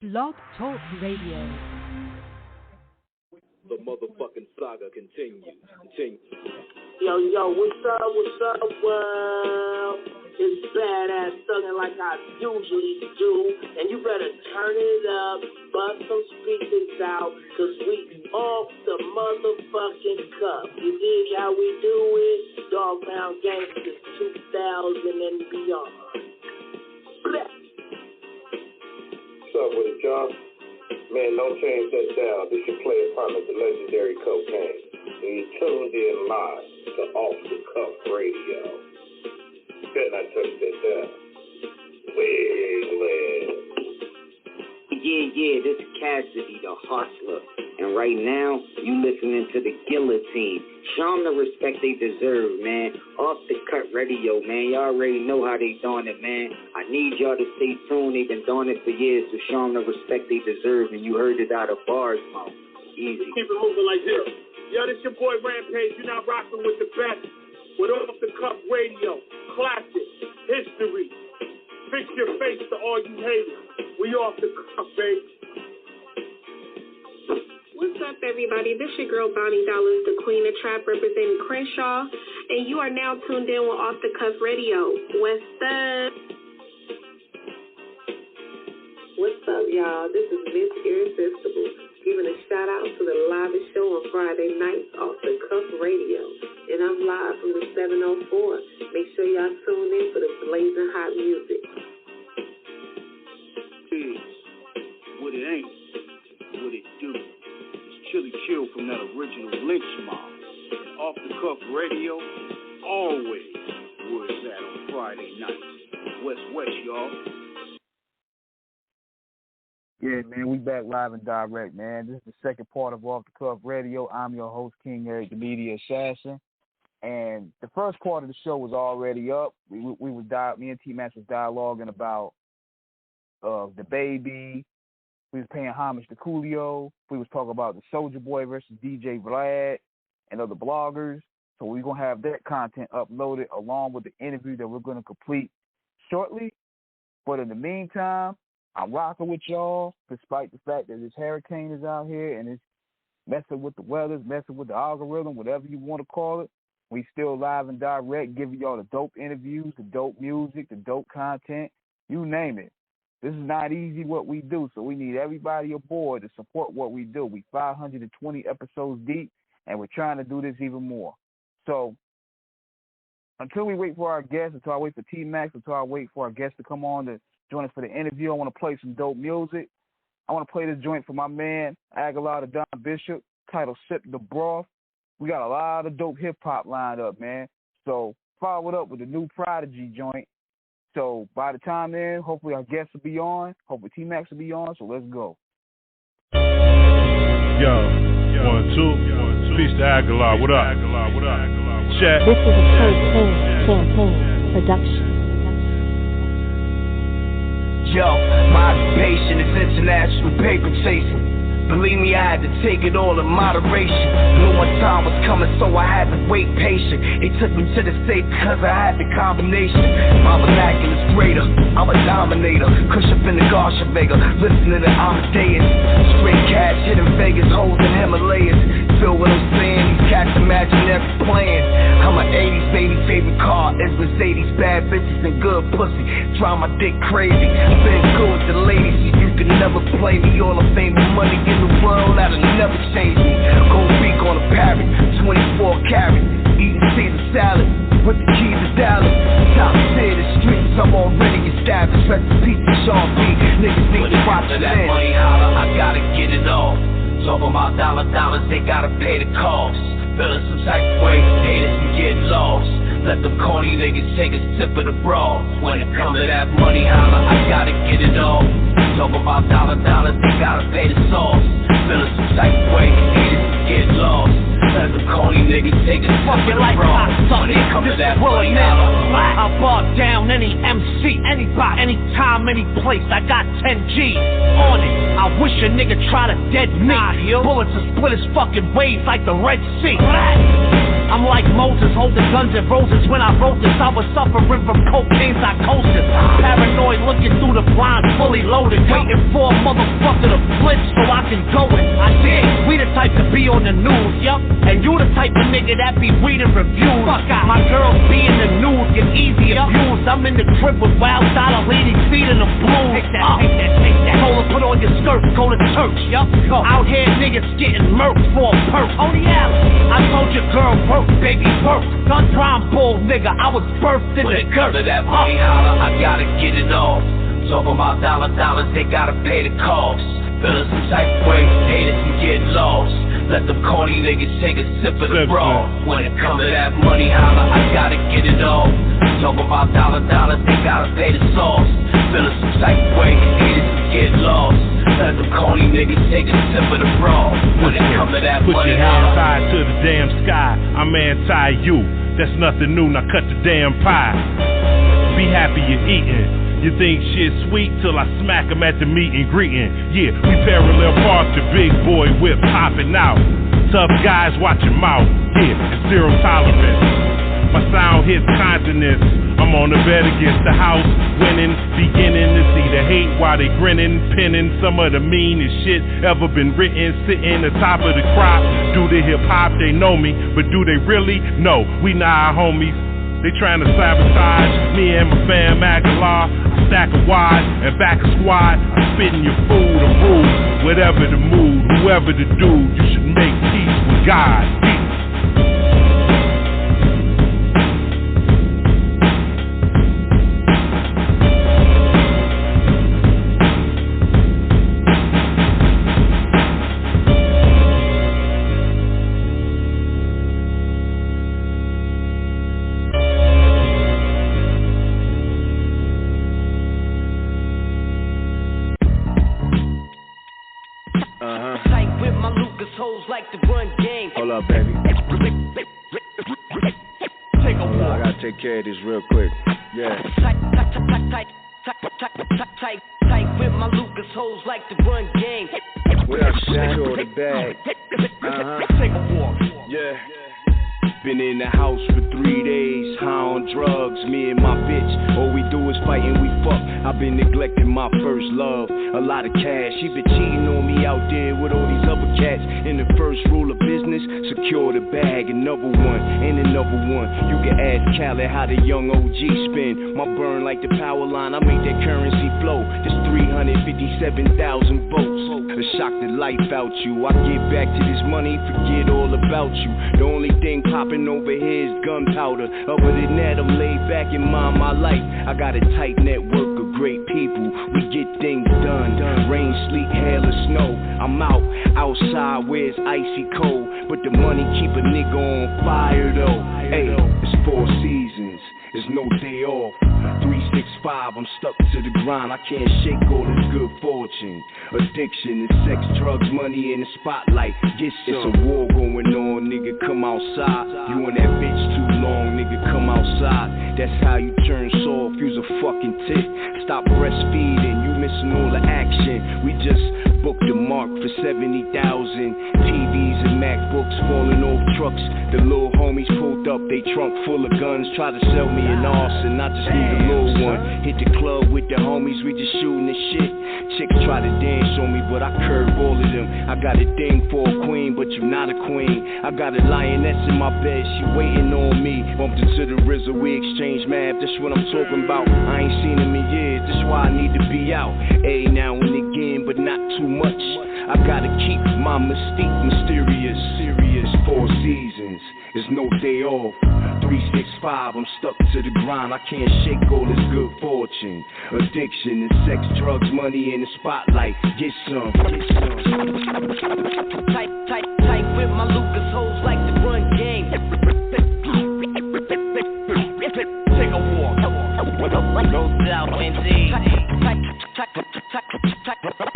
Blog Talk Radio. The motherfucking saga continues. Yo, what's up, world? It's badass thuggin' like I usually do, and you better turn it up, bust some speakers out, cause we off the motherfucking cuff. You dig how we do it? Dog Pound Gangsters 2000 and beyond. Bless. What's up with it, John? Man, don't change that down. This your player partner, the legendary Cocaine. And you tuned in live to Off the Cuff Radio. Better not touch that down. Well. Yeah, this is Cassidy, the hustler. And right now, you listening to the Guillotine. Show them the respect they deserve, man. Off the Cut Radio, man. Y'all already know how they doing it, man. I need y'all to stay tuned. They've been doing it for years, so show them the respect they deserve. And you heard it out of bars, mouth. Easy. Keep it moving like this. Yo, this your boy Rampage. You're not rocking with the best. With Off the Cuff Radio. Classic. History. Fix your face to all you haters. We off the cuff, baby. What's up, everybody? This your girl, Bonnie Dollars, the Queen of Trap, representing Crenshaw, and you are now tuned in with Off the Cuff Radio. What's up? What's up, y'all? This is Miss Irresistible, giving a shout out to the livest show on Friday nights, Off the Cuff Radio, and I'm live from the 704. Make sure y'all tune in for the blazing hot music. What it ain't, what it do. It's Chili Chill from that original Lynch Mob. And Off the Cuff Radio, always where it's at on Friday nights. West, y'all. Yeah, man, we back live and direct, man. This is the second part of Off the Cuff Radio. I'm your host, King Eric, the Media Assassin. And the first part of the show was already up. Me and T-Max was dialoguing about the baby. We was paying homage to Coolio. We was talking about the Soulja Boy versus DJ Vlad and other bloggers. So we're going to have that content uploaded along with the interview that we're going to complete shortly. But in the meantime, I'm rocking with y'all despite the fact that this hurricane is out here and it's messing with the weather, messing with the algorithm, whatever you want to call it. We still live and direct, giving y'all the dope interviews, the dope music, the dope content, you name it. This is not easy what we do, so we need everybody aboard to support what we do. We 520 episodes deep, and we're trying to do this even more. So until we wait for our guests, until I wait for T-Max, until I wait for our guests to come on to join us for the interview, I want to play some dope music. I want to play this joint for my man, Aguilar the Don Bishop, titled Sip the Broth. We got a lot of dope hip-hop lined up, man. So follow it up with the new Prodigy joint. So by the time then, hopefully our guests will be on. Hopefully T-Max will be on. So let's go. Yo, 1, 2. Peace to Aguilar. What up? Chat. This is a campaign production. Yo, my occupation is international paper chasing. Believe me, I had to take it all in moderation. Knew my time was coming, so I had to wait patient. They took me to the state because I had the combination. My vernacular's greater, I'm a dominator. Kush up in the Garsha Vega, listening to Amadeus. Straight cash, hidden Vegas, holes in Himalayas. Feel what I'm saying, these cats imagine every plan. I'm an 80s baby, favorite car is Mercedes. Bad bitches and good pussy, drive my dick crazy. Been good with the ladies, you can never play me. All the fame and money in the world, that'll never change me. Go weak on a parrot, 24 carat, eating Caesar salad with the keys to Dallas. Top tier the streets, I'm already established. Recipe to Sean B, niggas need to watch that money holler, I gotta get it off. Talking about dollars, they gotta pay the cost. Feeling some type of way, haters can get lost. Let them corny niggas take a sip of the broth. When it comes to that money holler, I gotta get it off. Talking about dollars, they gotta pay the sauce. Feeling some type of way, haters can get lost. Let them corny niggas take a sip of the broth. When it comes to that money holler, I bar down any MC, anybody, anytime, any place. I got 10 G's on it. I wish a nigga try to dead me. Bullets will split his fucking waves like the Red Sea. I I'm like Moses, holding guns and roses. When I wrote this, I was suffering from cocaine psychosis. Paranoid, looking through the blinds, fully loaded, waiting for a motherfucker to flinch so I can go in. I did. We the type to be on the news, yup. And you the type of nigga that be reading reviews. Fuck out. My girls be in the news, get easy abused. I'm in the crib with wild dollar ladies feeding the blues. Take that. Told her put on your skirt, go to church, yup. Out here niggas getting murked for a perk. On the alley, I told your girl work, baby work. Gun prime bull nigga, I was birthed in the dirt. When it comes to that money holler, I gotta get it off. Talking about dollars, they gotta pay the cost. Feeling some type of way, haters can get lost. Let them corny niggas take a sip of the broth. When it comes to that money holler, I gotta get it off. Talking about dollars, they gotta pay the sauce. Feeling some type of way, haters can get lost. Let them corny niggas take a sip of the broth. When it comes to that money holler. Put your hands high to the damn sky. I'm anti-you. That's nothing new. Now cut the damn pie. Be happy you're eating. You think shit sweet till I smack him at the meet and greeting. Yeah, we parallel park the big boy whip popping out. Tough guys watch your mouth. Yeah, it's zero tolerance. My sound hits continents. I'm on the bed against the house, winning, beginning to see the hate while they grinning, pinning some of the meanest shit ever been written, sitting atop of the crop. Do the hip hop, they know me, but do they really? No, we not our homies. They trying to sabotage me and my fam Aguilar. I stack a wad and back a squad. I'm spitting your food or rude. Whatever the mood, whoever the dude, you should make peace with God. Hold up, baby. I gotta take care of this real quick. Yeah. Tight with my Lucas hoes like to run game. What up, Shadow the bag? Take a walk. Yeah. Been in the house for 3 days, high on drugs, me and my bitch. All we do is fight and we fuck. I've been neglecting my first love. A lot of cash, she been cheating on me out there with all these other cats. And the first rule of business, secure the bag. Another one, and another one. You can ask Khaled how the young OG spin. My burn like the power line, I make that currency flow. Just 357,000 votes. A shock the life out you. I get back to this money, forget all about you. The only thing popping over here is gunpowder. Other than that, I'm laid back and mind my life. I got a tight network of great people. We get things done. Rain, sleet, hail, or snow. I'm outside where it's icy cold. But the money keep a nigga on fire though. Hey, it's 4 seasons. There's no day off. 365, I'm stuck to the grind. I can't shake all this good fortune. Addiction is sex, drugs, money in the spotlight. Get some. It's a war going on, nigga, come outside. You and that bitch too long, nigga, come outside. That's how you turn soft, use a fucking tit. Stop breastfeeding, you missing all the action. We just booked the mark for 70,000. TVs and MacBooks falling off trucks. The little homies pulled up, they trunk full of guns. Try to sell me an arson, I just need a little one. Hit the club with the homies, we just shooting the shit. Chicks try to dance on me, but I curve all of them. I got a thing for a queen, but you not a queen. I got a lioness in my bed, she waiting on me. Bumped into the RZA, we exchange math, that's what I'm talking about. I ain't seen him in years, that's why I need to be out. Now and again, but not too much. I gotta keep my mystique mysterious. Serious 4 seasons, there's no day off. 365, I'm stuck to the grind. I can't shake all this good fortune. Addiction is sex, drugs, money in the spotlight. Get some. Tight with my Lucas hoes like to run game. Take a walk. No doubt, indeed.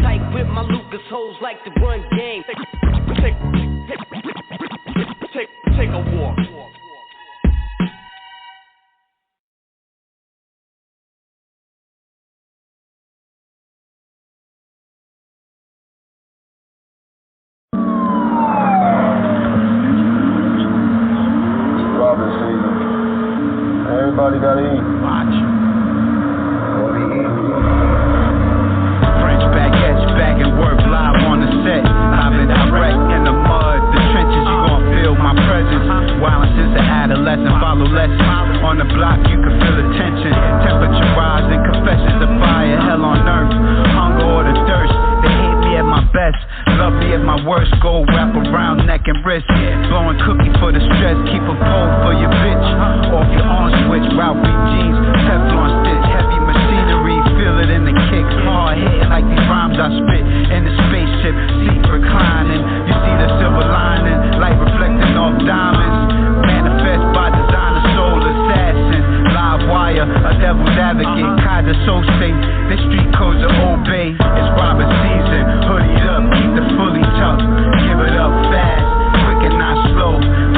Tight with my Lucas hoes like to run game. Take a walk. everybody gotta eat. Watch. What we eat? French baguettes, back and work live on the set. I've been direct in the mud, the trenches, you gon' feel my presence. Wildin' since an adolescent, follow lessons. On the block, you can feel the tension. Temperature rising, confessions of fire, hell on earth. Hunger or the thirst, they hate me at my best. Love me at my worst, go wrap around neck and wrist. Blowing cookie for the stress, keep a pole for your bitch. Off your on switch, Ralph jeans, Teflon stitch, heavy machinery, feel it in the kick. Hard hitting like these rhymes I spit in the spaceship, seat reclining. You see the silver lining, light reflecting off diamonds. Manifest by designer, soul assassin. Live wire, a devil's advocate, Kaiser so safe. The street codes are obey. It's Robert season, hoodied up, keep the fully tucked. Give it up fast, quick and not slow.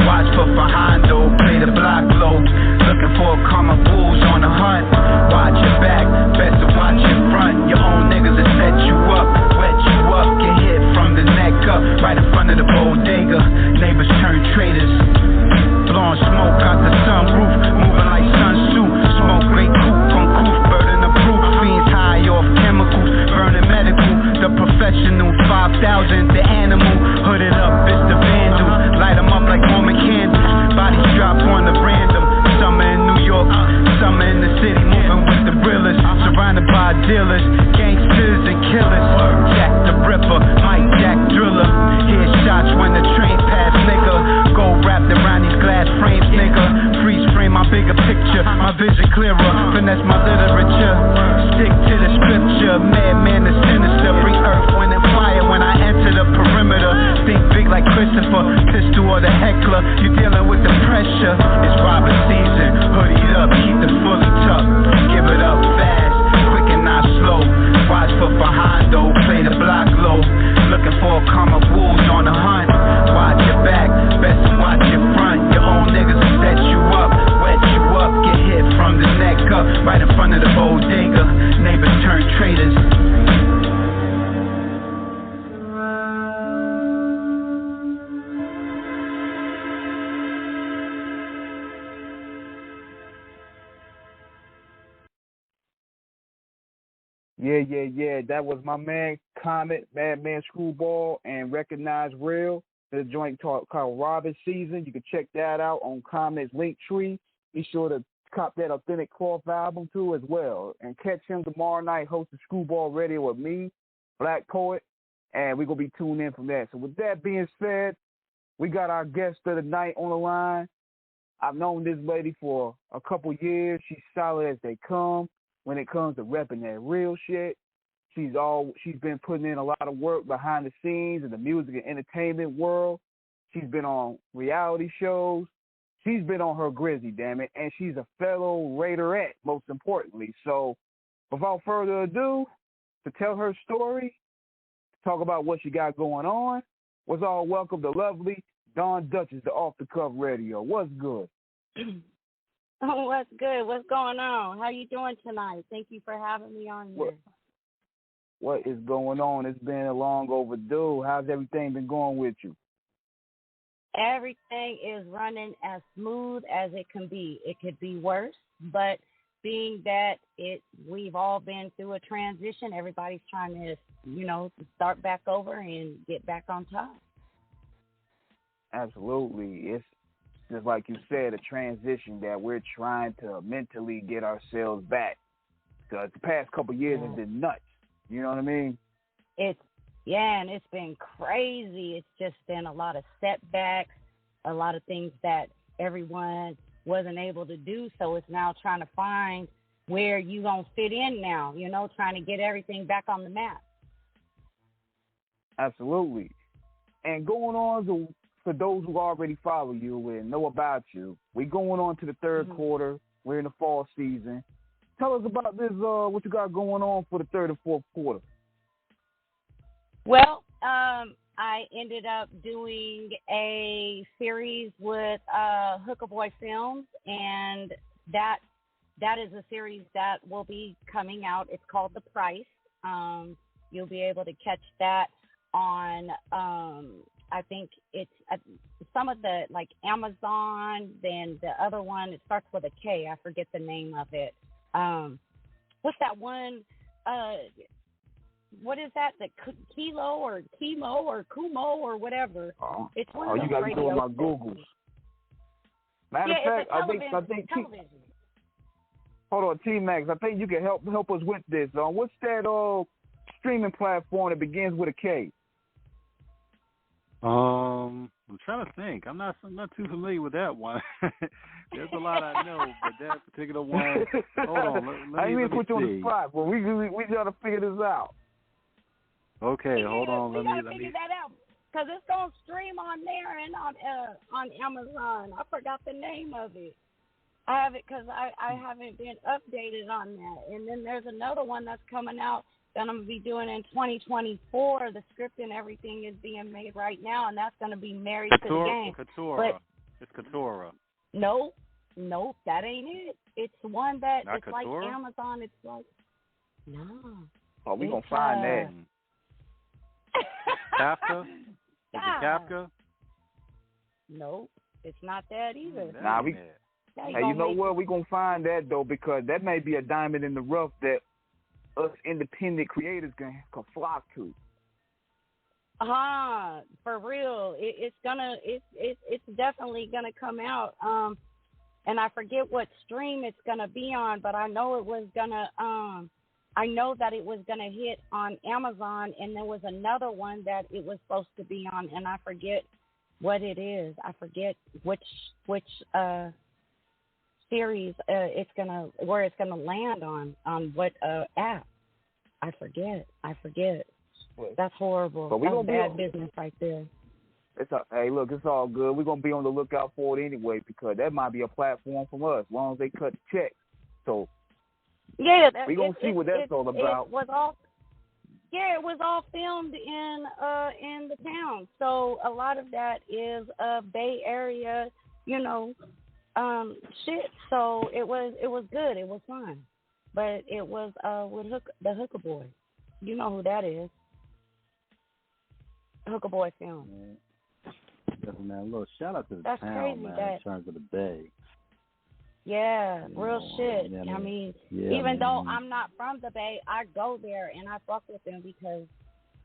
Watch for Fajando, play the block low. Looking for karma bulls on the hunt. Watch your back, best to watch your front. Your own niggas will set you up, wet you up, get hit from the neck up, right in front of the bodega. Neighbors turn traitors. Blowing smoke out the sunroof, moving like Sun Tzu. Smoke great coupe on coupe, burden the proof. Fiends high off chemicals, burning medical. The professional 5,000, the animal. Hooded up, it's the vandal. Light 'em up like Roman candles. Bodies drop on the random. Summer in New York, summer in the city. Moving with the realest, surrounded by dealers, gangsters and killers. Jack the Ripper, Mike Jack Driller. Hear shots when the train pass, nigga. Go wrapped around these glass frames, nigga. Freeze frame my bigger picture, my vision clearer. Finesse my literature, stick to the scripture. Madman is sinister, bring earth, wind and fire when I enter the perimeter. Think big like Christopher, pistol or the heckler. You dealing with the pressure. It's Robert season, hoodied up, keep the fully tucked. Give it up fast, quick and not slow. Watch for Fajando, play the block low. Looking for karma wolves on the hunt. Watch your back, best to watch your front. Your own niggas will set you up, wet you up, get hit from the neck up, right in front of the bodega. Neighbors turn traitors. Yeah. That was my man Comet, Madman Screwball, and Recognize Real. The joint called Robin Season. You can check that out on Comet's Linktree. Be sure to cop that Authentic Cloth album too as well. And catch him tomorrow night hosting Screwball Radio with me, Black Poet, and we're going to be tuned in from that. So with that being said, we got our guest of the night on the line. I've known this lady for a couple years. She's solid as they come when it comes to repping that real shit. She's been putting in a lot of work behind the scenes in the music and entertainment world. She's been on reality shows. She's been on her Grizzly, damn it, and she's a fellow Raiderette, most importantly. So without further ado, to tell her story, to talk about what she got going on, was all welcome the lovely Dawn Dutchess, the Off the Cuff Radio. What's good? Oh, what's good? What's going on? How you doing tonight? Thank you for having me on here. What is going on? It's been long overdue. How's everything been going with you? Everything is running as smooth as it can be. It could be worse, but being that we've all been through a transition, everybody's trying to, start back over and get back on top. Absolutely. It's just like you said, a transition that we're trying to mentally get ourselves back. Because the past couple of years has been nuts. You know what I mean? And it's been crazy. It's just been a lot of setbacks, a lot of things that everyone wasn't able to do. So it's now trying to find where you going to fit in now, trying to get everything back on the map. Absolutely. And going on for those who already follow you and know about you, we're going on to the third quarter. We're in the fall season. Tell us about this, what you got going on for the third and fourth quarter. Well, I ended up doing a series with Hooker Boy Films, and that is a series that will be coming out. It's called The Price. You'll be able to catch that on I think it's some of the, like Amazon, then the other one, it starts with a K. I forget the name of it. What's that one? What is that? The Kilo or Chemo or Kumo or whatever. It's one of those you got to be doing my stations. Googles. Matter of fact, I think television. Hold on, T-Max. I think you can help us with this. What's that streaming platform that begins with a K? I'm trying to think. I'm not too familiar with that one. There's a lot I know, but that particular one. Hold on. I didn't even put you on the see. spot, but we got to figure this out. Okay, hold on. We gotta figure that out because it's gonna stream on there and on Amazon. I forgot the name of it. I have it because I haven't been updated on that. And then there's another one that's coming out that I'm going to be doing in 2024. The script and everything is being made right now, and that's going to be Married to the Game. Katura. It's Katura. Nope, that ain't it. It's one that Not it's Katura? like Amazon. It's like, no. Oh, we going to find that. Kafka? Is it Kafka? Nope, it's not that either. Hey, you know what? We're going to find that, though, because that may be a diamond in the rough that us independent creators can flock to. For real. It's definitely gonna come out. And I forget what stream it's gonna be on, but I know it was gonna I know that it was gonna hit on Amazon, and there was another one that it was supposed to be on, and I forget what it is. I forget which series it's gonna land on what app. I forget. That's horrible. But That's bad business right there. Hey, look, it's all good. We're gonna be on the lookout for it anyway because that might be a platform from us, as long as they cut the check. So yeah, we're gonna see what that's all about. It was all filmed in the town. So a lot of that is Bay Area, shit. So it was good. It was fun. But it was with the Hooker Boy. You know who that is. Hooker Boy film. Man, a little shout out to the That's town, crazy, man, that, in terms of the Bay. Yeah, real shit. Yeah, I mean, yeah, even though I'm not from the Bay, I go there and I fuck with them because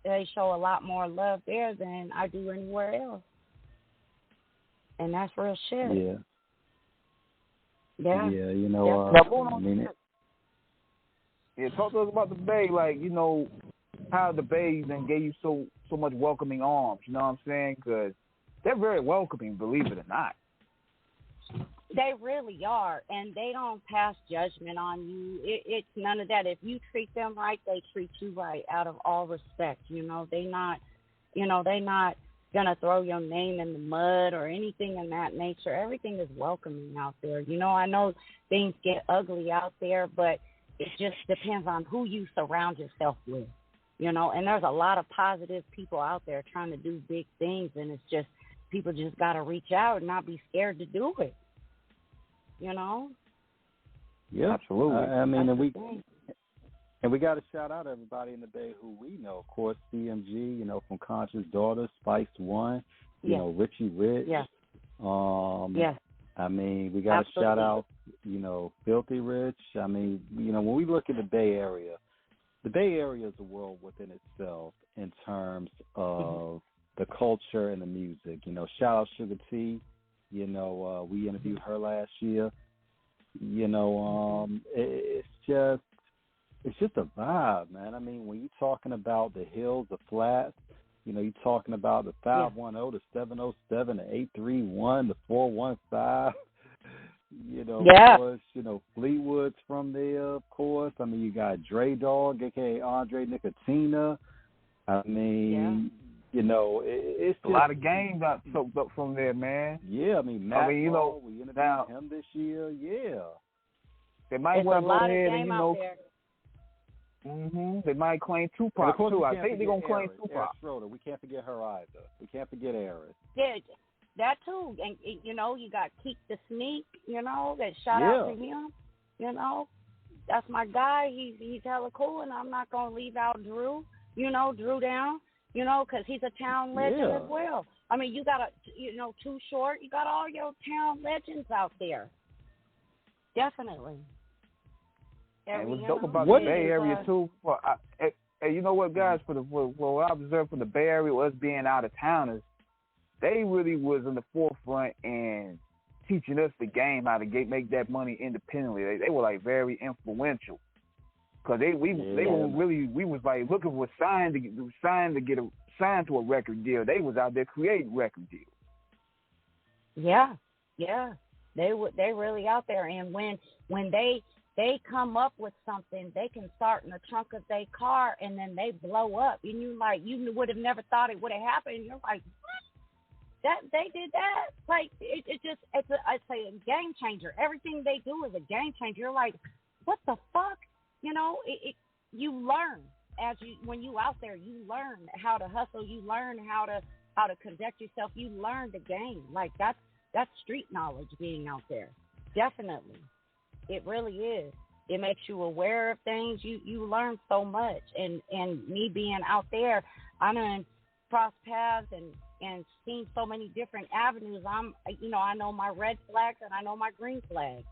they show a lot more love there than I do anywhere else. And that's real shit. Yeah. Yeah. Yeah, I mean it. Yeah, talk to us about the Bay, like, how the Bay then gave you so much welcoming arms, you know what I'm saying? Because they're very welcoming, believe it or not. They really are, and they don't pass judgment on you. It's none of that. If you treat them right, they treat you right out of all respect. They're not gonna throw your name in the mud or anything in that nature. Everything is welcoming out there. I know things get ugly out there, but it just depends on who you surround yourself with, and there's a lot of positive people out there trying to do big things, and it's just people just got to reach out and not be scared to do it, Yeah, absolutely. I mean, and we got to shout out everybody in the Bay who we know. Of course, CMG, from Conscious Daughter, Spice One, Richie Rich. Yeah. Yeah. I mean, we got to shout out, Filthy Rich. I mean, when we look at the Bay Area is a world within itself in terms of the culture and the music. Shout out Sugar T. We interviewed her last year. It's just a vibe, man. I mean, when you're talking about the hills, the flats, you're talking about the 510, the 707, the 831, the 415. Of course, Fleetwood's from there, of course. I mean, you got Dre Dog, a.k.a. Andre Nicotina. I mean, it's a lot of games got soaked up from there, man. Yeah, I mean, Matt Ball, we interviewed him this year. Yeah. They might well go ahead and, out there. They might claim Tupac, too. I think they're going to claim Tupac. Eris Schroeder. We can't forget her either. We can't forget Eris. Yeah, that too. And, you got Keek the Sneak, that shout out to him. That's my guy. He's hella cool, and I'm not going to leave out Dru, Dru Down. you know, because he's a town legend as well. I mean, you got Too Short, you got all your town legends out there. Definitely. And what's dope about the Bay Area too, hey, you know what, guys? For what I observed from the Bay Area, us being out of towners, they really was in the forefront and teaching us the game, how to make that money independently. They were like very influential, because we was like looking for signed to a record deal. They was out there creating record deals. Yeah, they really out there, and when they come up with something, they can start in the trunk of their car and then they blow up, and you would have never thought it would have happened. You're like, what? That they did that? Like it's a game changer. Everything they do is a game changer. You're like, what the fuck? You know, you learn when you out there. You learn how to hustle. You learn how to conduct yourself. You learn the game. Like that's street knowledge being out there. Definitely, it really is. It makes you aware of things. You learn so much. And me being out there, I done crossed paths and seen so many different avenues. I know my red flags and I know my green flags.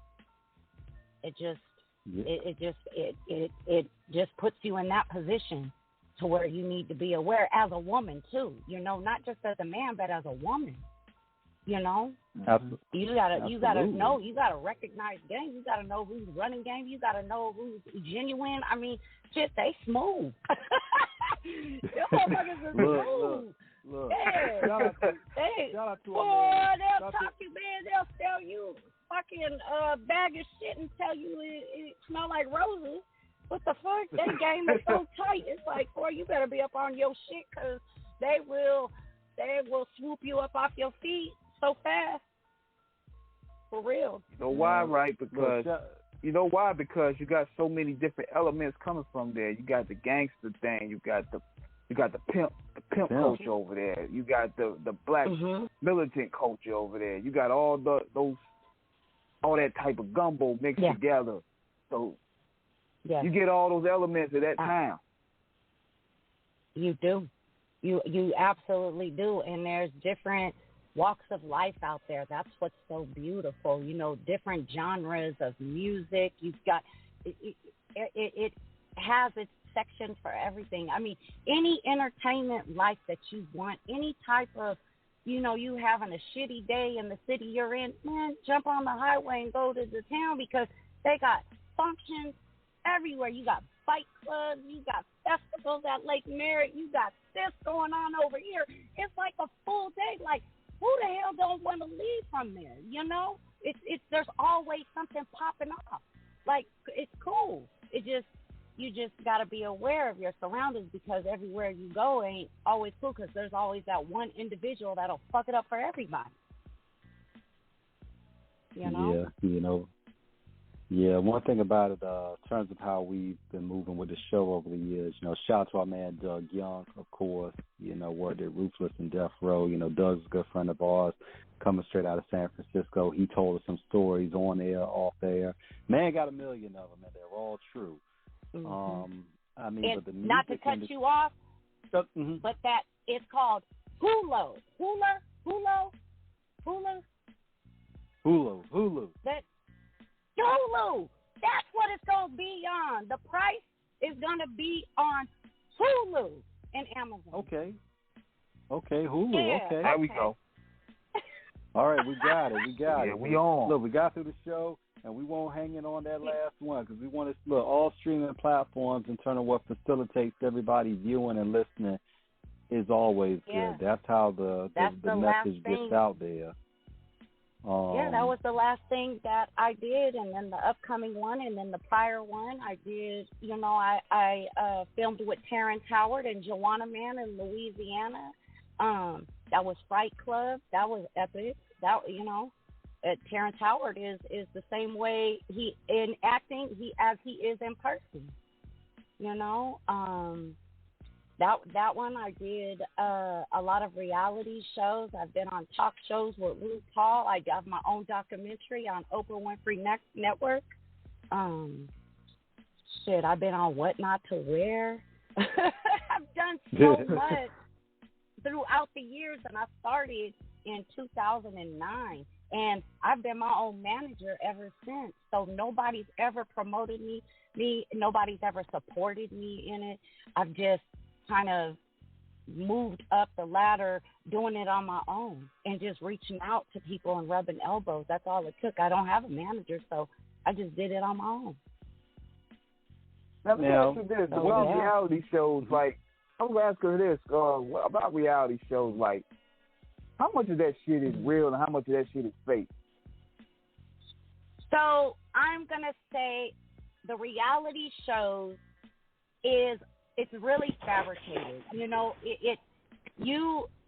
It just puts you in that position to where you need to be aware as a woman too. You know, not just as a man, but as a woman. You know, Absolutely. you gotta know, you gotta recognize game. You gotta know who's running game. You gotta know who's genuine. I mean, shit, they smooth. Them motherfuckers are smooth. Look. Yeah. Shout out to they'll talk you, man. They'll sell you fucking bag of shit and tell you it smell like roses. What the fuck? That game is so tight. It's like, boy, you better be up on your shit, because they will swoop you up off your feet so fast. For real. You know why, right? Because you got so many different elements coming from there. You got the gangster thing. You got the pimp culture over there. You got the black militant culture over there. You got all that type of gumbo mixed together. So you get all those elements at that time. You do. You absolutely do. And there's different walks of life out there. That's what's so beautiful. You know, different genres of music. You've got it has its section for everything. I mean, any entertainment life that you want, any type of, you having a shitty day in the city you're in, man, jump on the highway and go to the town, because they got functions everywhere. You got fight clubs, you got festivals at Lake Merritt, you got this going on over here. It's like a full day. Like, who the hell don't want to leave from there? You know, there's always something popping off. Like, it's cool. You just got to be aware of your surroundings, because everywhere you go ain't always cool, because there's always that one individual that'll fuck it up for everybody. You know? Yeah, one thing about it, in terms of how we've been moving with the show over the years, shout out to our man Doug Young, of course, worked at Ruthless and Death Row. Doug's a good friend of ours, coming straight out of San Francisco. He told us some stories on air, off air. Man got a million of them, and they're all true. I mean, and but the not to cut you off, but that it's called Hulu. That Hulu. That's what it's gonna be on. The price is gonna be on Hulu and Amazon. Okay, Hulu. Yeah. Okay, there we go. All right, we got it. Yeah, we on. Look, we got through the show. And we won't hang in on that last one, because we want to all streaming platforms in terms of what facilitates everybody viewing and listening is always good. That's how the message gets out there. That was the last thing that I did, and then the upcoming one, and then the prior one I did. I filmed with Terrence Howard and Joanna Man in Louisiana. That was Fight Club. That was epic. Terrence Howard is the same way he in acting as he is in person. That one I did a lot of reality shows. I've been on talk shows with RuPaul. I have my own documentary on Oprah Winfrey Network. I've been on What Not to Wear. I've done so much. throughout the years, and I started in 2009, and I've been my own manager ever since. So nobody's ever promoted me. Nobody's ever supported me in it. I've just kind of moved up the ladder doing it on my own and just reaching out to people and rubbing elbows. That's all it took. I don't have a manager, so I just did it on my own. Now, let me ask you this. About reality shows, like, I'm going to ask her this. About reality shows, like, how much of that shit is real and how much of that shit is fake? So I'm going to say the reality shows it's really fabricated. You know,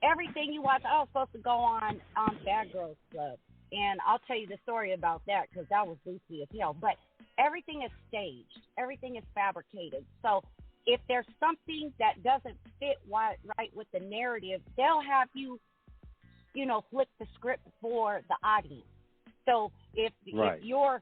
everything you watch. I was supposed to go on Bad Girls Club, and I'll tell you the story about that because that was goofy as hell. But everything is staged. Everything is fabricated. So if there's something that doesn't fit right with the narrative, they'll have you flip the script for the audience. So if you're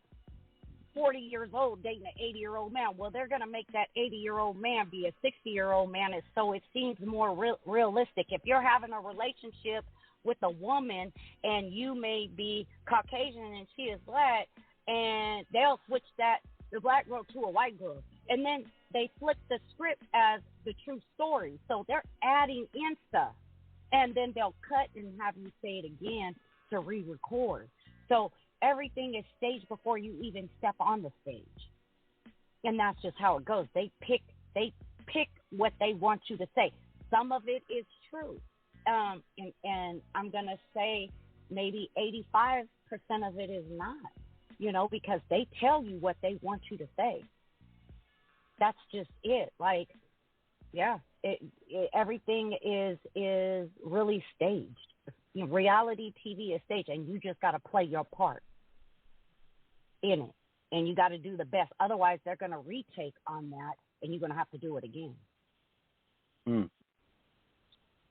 40 years old dating an 80-year-old man, well, they're going to make that 80-year-old man be a 60-year-old man, and so it seems more realistic. If you're having a relationship with a woman and you may be Caucasian and she is black, and they'll switch the black girl to a white girl, and then they flip the script as the true story. So they're adding in stuff, and then they'll cut and have you say it again to re-record. So everything is staged before you even step on the stage, and that's just how it goes. They pick what they want you to say. Some of it is true, and I'm gonna say maybe 85% of it is not. Because they tell you what they want you to say. That's just it. Like, yeah, everything is really staged. Reality TV is staged, and you just got to play your part in it, and you got to do the best. Otherwise, they're going to retake on that, and you're going to have to do it again.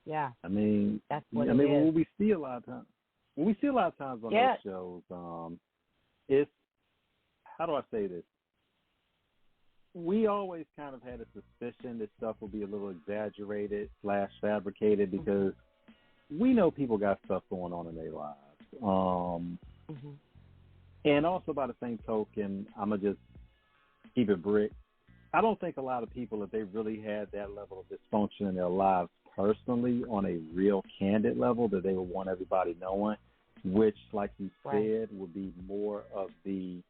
Yeah, I mean, that's what what we see a lot of times. When we see a lot of times on those shows, it's, how do I say this? We always kind of had a suspicion that stuff will be a little exaggerated / fabricated because we know people got stuff going on in their lives. And also by the same token, I'm going to just keep it brick. I don't think a lot of people, if they really had that level of dysfunction in their lives personally on a real candid level, that they would want everybody knowing, which, like you said, would be more of the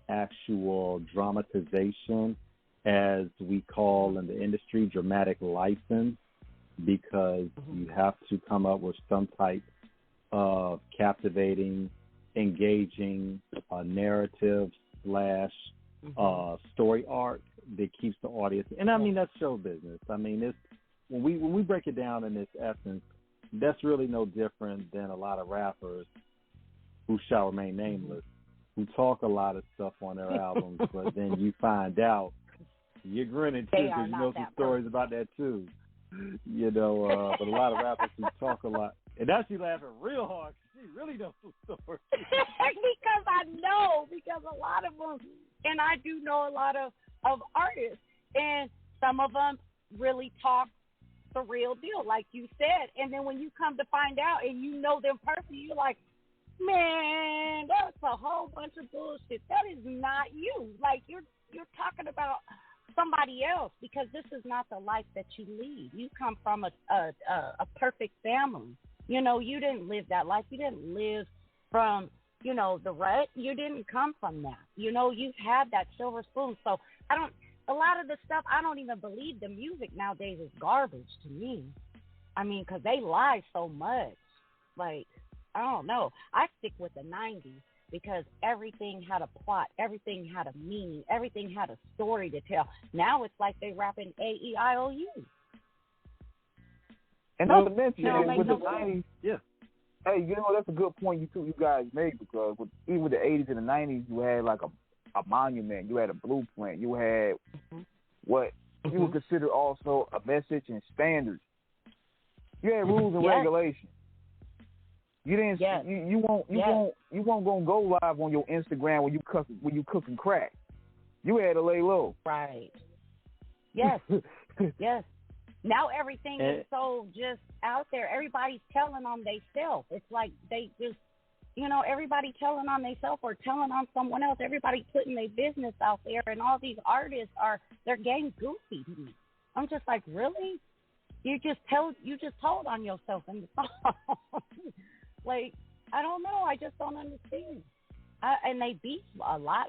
actual dramatization, as we call in the industry, dramatic license, because you have to come up with some type of captivating, engaging narrative / story arc that keeps the audience. And I mean, that's show business. I mean, it's when we break it down in its essence, that's really no different than a lot of rappers who shall remain nameless, who talk a lot of stuff on their albums, but then you find out, you're grinning too because you know some stories about that too. But a lot of rappers who talk a lot, and now she's laughing real hard because she really knows some stories. because a lot of them, and I do know a lot of artists, and some of them really talk the real deal, like you said, and then when you come to find out and you know them personally, you're like, man, that's a whole bunch of bullshit. That is not you. Like, you're talking about somebody else, because this is not the life that you lead. You come from a perfect family. You didn't live that life. You didn't live from, the rut. You didn't come from that. You've had that silver spoon. So a lot of the stuff, I don't even believe the music nowadays is garbage to me. I mean, because they lie so much. Like, I don't know. I stick with the 90s because everything had a plot. Everything had a meaning. Everything had a story to tell. Now it's like they rapping A-E-I-O-U. And not to mention, with the 90s, hey, that's a good point you guys made, because even with the 80s and the 90s, you had like a monument. You had a blueprint. You had what you would consider also a message and standards. You had rules and regulations. You didn't. You won't gonna go live on your Instagram when you cooking crack. You had to lay low. Right. Yes. Yes. Now everything is so just out there. Everybody's telling on themselves. It's like they just, everybody telling on themselves or telling on someone else. Everybody putting their business out there, and all these artists they're getting goofy to me. I'm just like, really? You just told on yourself in the song. Like, I don't know. I just don't understand. And they beat a lot.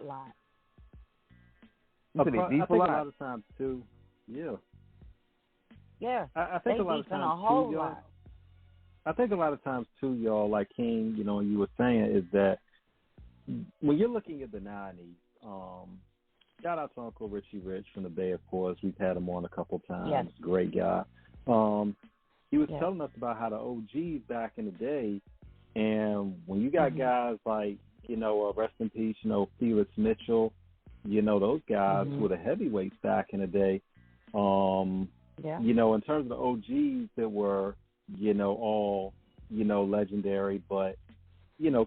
I think a lot of times too. Yeah. Yeah. I think a lot of times too, y'all. lot. I think a lot of times too, y'all, like King, you were saying, is that when you're looking at the 90s, shout out to Uncle Richie Rich from the Bay, of course. We've had him on a couple times. Yes. Great guy. He was telling us about how the OGs back in the day, and when you got guys like, rest in peace, Felix Mitchell, those guys were the heavyweights back in the day. In terms of the OGs that were, all, legendary, but,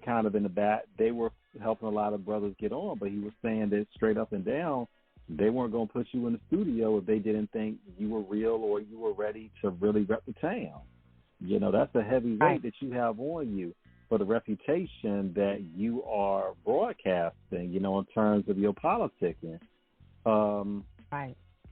kind of in the back, they were helping a lot of brothers get on. But he was saying that straight up and down, they weren't going to put you in the studio if they didn't think you were real or you were ready to really rep the town. That's a heavy weight that you have on you for the reputation that you are broadcasting, in terms of your politicking.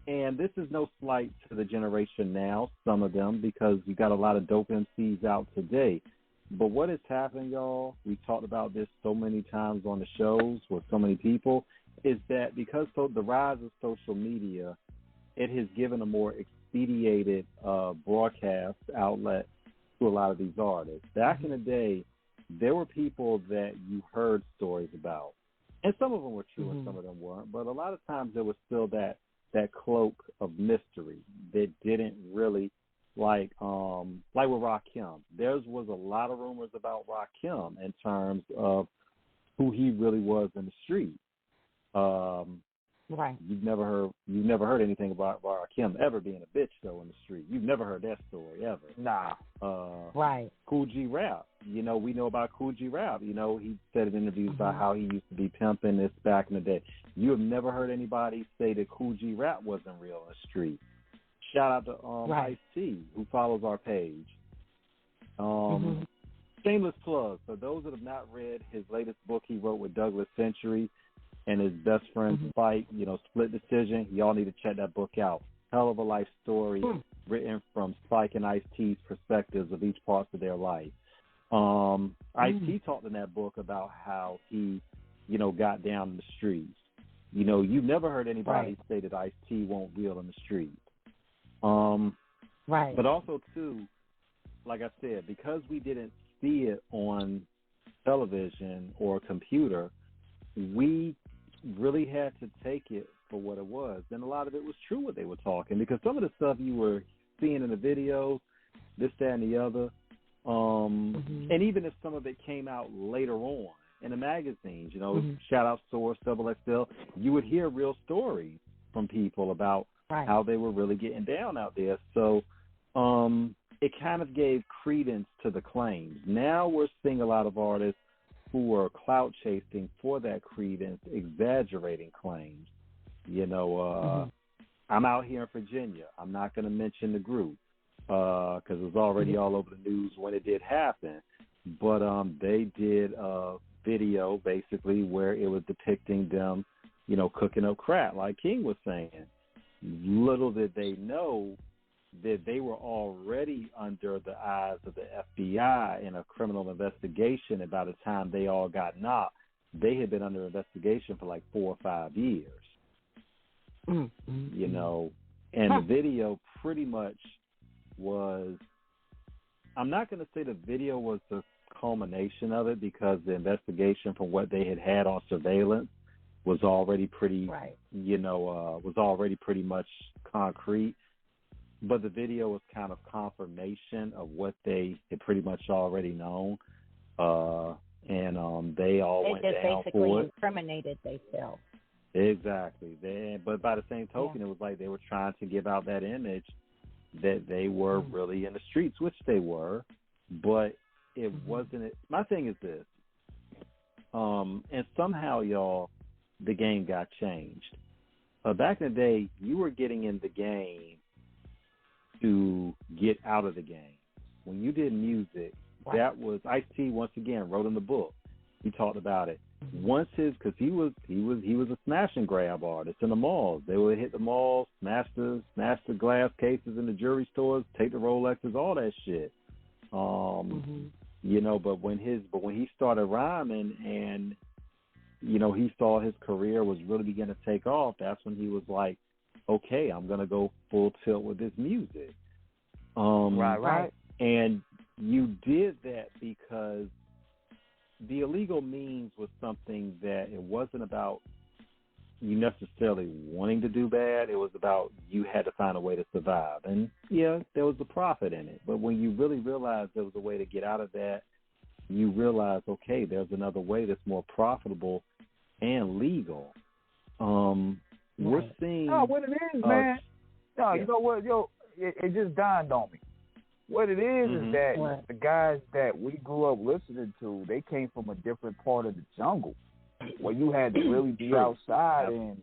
And this is no slight to the generation now, some of them, because you got a lot of dope MCs out today. But what has happened, y'all, we talked about this so many times on the shows with so many people, is that because the rise of social media, it has given a more expedited broadcast outlet to a lot of these artists. Back in the day, there were people that you heard stories about, and some of them were true and some of them weren't, but a lot of times there was still that cloak of mystery that didn't really, like with Rakim. There was a lot of rumors about Rakim in terms of who he really was in the street. You've never heard anything about Rakim ever being a bitch though in the street. You've never heard that story ever. Nah. Cool G Rap. We know about Cool G Rap. He said in interviews about how he used to be pimping this back in the day. You have never heard anybody say that Cool G Rap wasn't real in the street. Shout out to Ice-T, who follows our page. Shameless plug. For those that have not read his latest book he wrote with Douglas Century and his best friend's fight, Split Decision, y'all need to check that book out. Hell of a life story written from Spike and Ice-T's perspectives of each part of their life. Ice-T talked in that book about how he, got down in the streets. You've never heard anybody say that Ice-T won't real in the streets. But also, too, like I said, because we didn't see it on television or computer, we really had to take it for what it was. And a lot of it was true what they were talking, because some of the stuff you were seeing in the videos, this, that, and the other, and even if some of it came out later on in the magazines, shout out Source, Double XL, you would hear real stories from people about how they were really getting down out there. So it kind of gave credence to the claims. Now we're seeing a lot of artists who are clout chasing for that credence, exaggerating claims. I'm out here in Virginia. I'm not going to mention the group because it was already all over the news when it did happen. But they did a video basically where it was depicting them, cooking up crap, like King was saying. Little did they know that they were already under the eyes of the FBI in a criminal investigation, and by the time they all got knocked, they had been under investigation for like 4 or 5 years. And the video pretty much was, I'm not going to say the video was the culmination of it, because the investigation from what they had on surveillance was already pretty, was already pretty much concrete. But the video was kind of confirmation of what they had pretty much already known. And they all went down for it. They just basically incriminated themselves. Exactly. But by the same token, it was like they were trying to give out that image that they were really in the streets, which they were. But it wasn't. My thing is this. And somehow, y'all, the game got changed. Back in the day, you were getting in the game to get out of the game. When you did music, that was Ice-T once again wrote in the book. He talked about it. Once because he was a smash and grab artist in the malls. They would hit the malls, smash the glass cases in the jewelry stores, take the Rolexes, all that shit. You know, but when he started rhyming and you know he saw his career was really beginning to take off, that's when he was like, okay, I'm gonna go full tilt with this music. Right. And you did that because the illegal means was something that it wasn't about you necessarily wanting to do bad. It was about you had to find a way to survive. And, yeah, there was a profit in it. But when you really realized there was a way to get out of that, you realize, okay, there's another way that's more profitable and legal. We're seeing... No, what it is, man. You know what? It just dawned on me. What it is that the guys that we grew up listening to, they came from a different part of the jungle where you had to really be outside and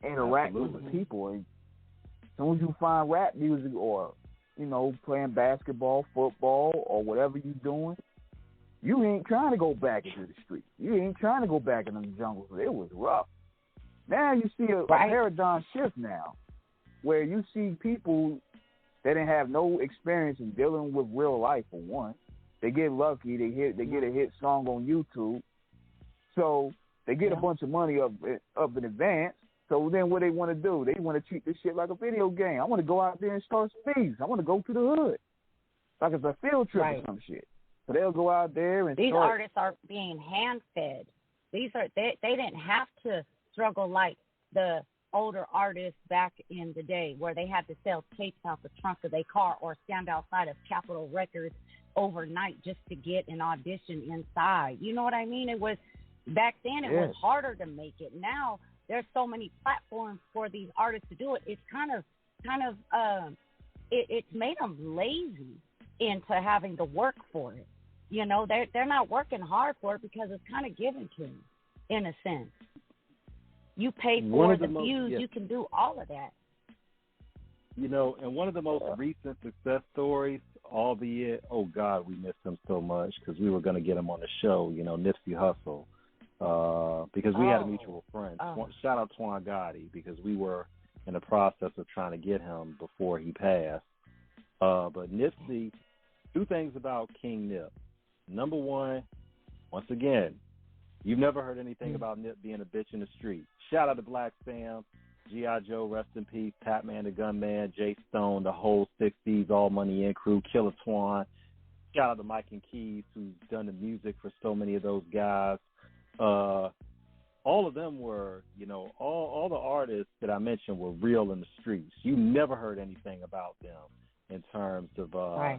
interact with the people. And as soon as you find rap music or, you know, playing basketball, football, or whatever you're doing, you ain't trying to go back into the streets. You ain't trying to go back into the jungle. It was rough. Now you see a paradigm shift now where you see people... They didn't have no experience in dealing with real life, for one. They get lucky. They get a hit song on YouTube. So they get a bunch of money up in advance. So then what they want to do? They want to treat this shit like a video game. I want to go out there and start some beats. I want to go to the hood. Like it's a field trip or some shit. So they'll go out there and These artists are being hand-fed. They didn't have to struggle like the older artists back in the day where they had to sell tapes out the trunk of their car or stand outside of Capitol Records overnight just to get an audition inside. You know what I mean? It was back then it was harder to make it. Now there's so many platforms for these artists to do it. It's it's made them lazy into having to work for it. You know, they're not working hard for it because it's kind of given to them in a sense. You pay for the views. You can do all of that. You know, and one of the most recent success stories, albeit, oh, God, we missed him so much because we were going to get him on the show, you know, Nipsey Hussle, because we had a mutual friend. Shout out Twan Gotti because we were in the process of trying to get him before he passed. But Nipsey, two things about King Nip. Number one, once again, you've never heard anything about Nip being a bitch in the street. Shout out to Black Sam, G.I. Joe, rest in peace, Patman the Gunman, Jay Stone, the whole 60s All Money In crew, Killer Twan. Shout out to Mike and Keys, who's done the music for so many of those guys. All of them were, you know, all the artists that I mentioned were real in the streets. You never heard anything about them in terms of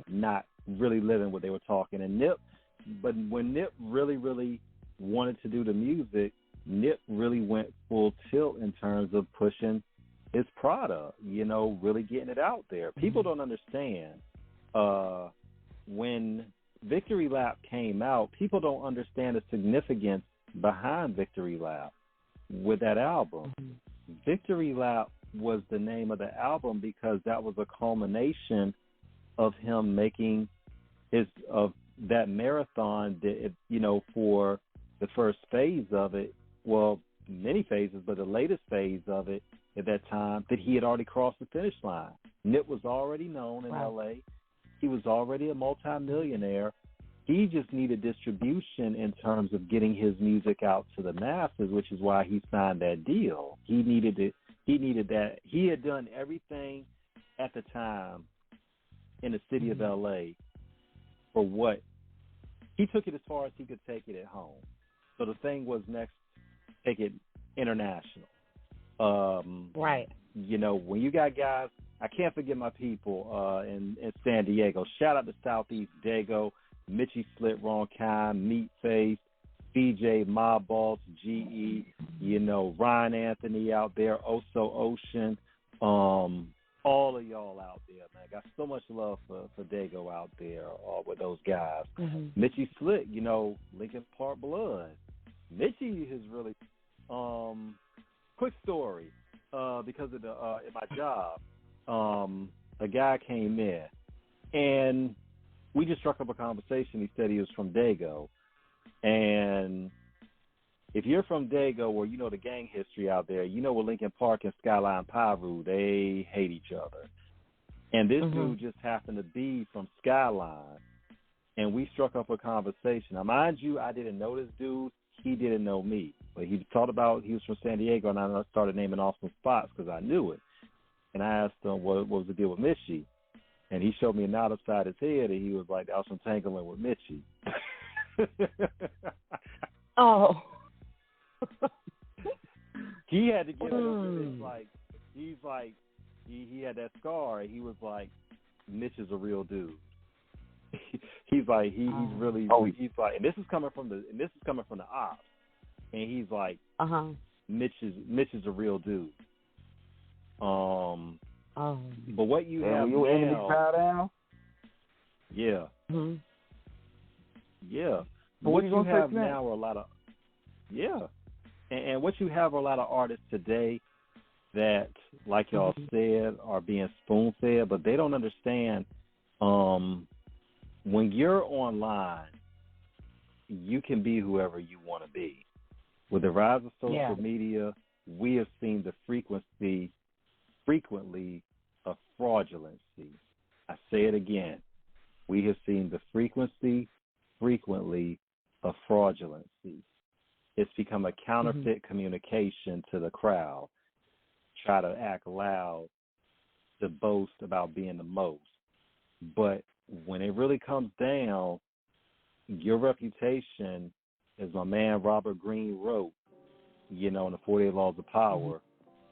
not really living what they were talking. And Nip, but when Nip really, really wanted to do the music, Nip really went full tilt in terms of pushing his product, you know, really getting it out there. People don't understand. When Victory Lap came out, people don't understand the significance behind Victory Lap with that album. Victory Lap was the name of the album because that was a culmination of him making of that marathon that, you know, for the first phase of it, well, many phases, but the latest phase of it at that time, that he had already crossed the finish line. Nip was already known in L.A. He was already a multimillionaire. He just needed distribution in terms of getting his music out to the masses, which is why he signed that deal. He needed it. He needed that. He had done everything at the time in the city of L.A. for what he took it as far as he could take it at home. So the thing was next, take it international. You know, when you got guys, I can't forget my people in San Diego. Shout out to Southeast Dago, Mitchie Slit, Ron Kine, Meatface, CJ, Mob Boss, GE, you know, Ryan Anthony out there, Oso Ocean, all of y'all out there, man. Got so much love for Dago out there with those guys. Mitchie Slit, you know, Lincoln Park Blood. Mitchie is really, quick story, because of in my job, a guy came in, and we just struck up a conversation. He said he was from Dago. And if you're from Dago, or you know the gang history out there, you know with Lincoln Park and Skyline Pyru, they hate each other. And this dude just happened to be from Skyline, and we struck up a conversation. Now, mind you, I didn't know this dude. He didn't know me. But he talked about he was from San Diego, and I started naming off some spots because I knew it. And I asked him what was the deal with Mitchie. And he showed me a nod upside his head, and he was like, that was from Tangling with Mitchie. Oh. He had to give it up. He's like, he had that scar, and he was like, Mitch is a real dude. He's like, he's really, he's like, and this is coming from the ops, and he's like, Mitch is a real dude. But what you have you enemy now, down? Yeah. Yeah. But what you have now now are a lot of, and what you have are a lot of artists today that, like y'all said, are being spoon-fed, but they don't understand when you're online, you can be whoever you want to be. With the rise of social media, we have seen the frequently of fraudulency. I say it again. We have seen the frequently of fraudulency. It's become a counterfeit communication to the crowd. Try to act loud, to boast about being the most. But when it really comes down, your reputation, as my man Robert Greene wrote, in the 48 Laws of Power,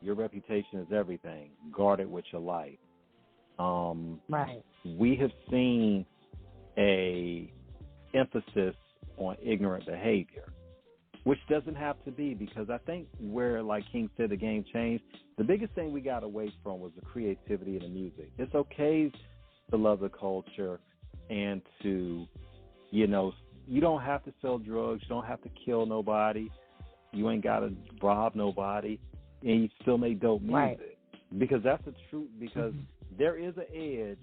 your reputation is everything. Guard it with your life. Right. We have seen a emphasis on ignorant behavior, which doesn't have to be, because I think where, like King said, the game changed, the biggest thing we got away from was the creativity of the music. It's okay to love the culture and to, you don't have to sell drugs, you don't have to kill nobody, you ain't got to rob nobody, and you still make dope music. Right. Because that's the truth, because there is an edge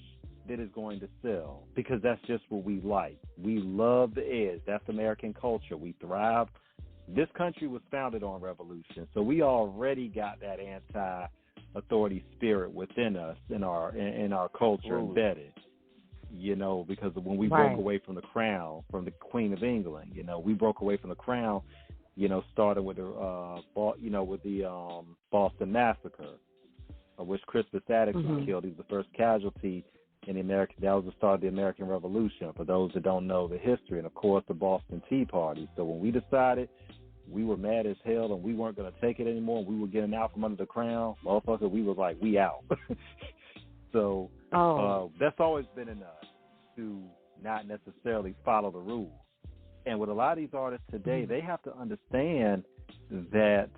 that is going to sell, because that's just what we like. We love the edge. That's American culture. We thrive. This country was founded on revolution, so we already got that anti-authority spirit within us, in our culture embedded. Because when we broke away from the crown, from the Queen of England, we broke away from the crown. Started with the Boston Massacre, of which Crispus Attucks was killed. He was the first casualty in the American. That was the start of the American Revolution. For those that don't know the history, and of course the Boston Tea Party. So when we decided we were mad as hell and we weren't going to take it anymore, and we were getting out from under the crown, motherfucker, we was like, we out. So that's always been in us, to not necessarily follow the rules. And with a lot of these artists today, they have to understand that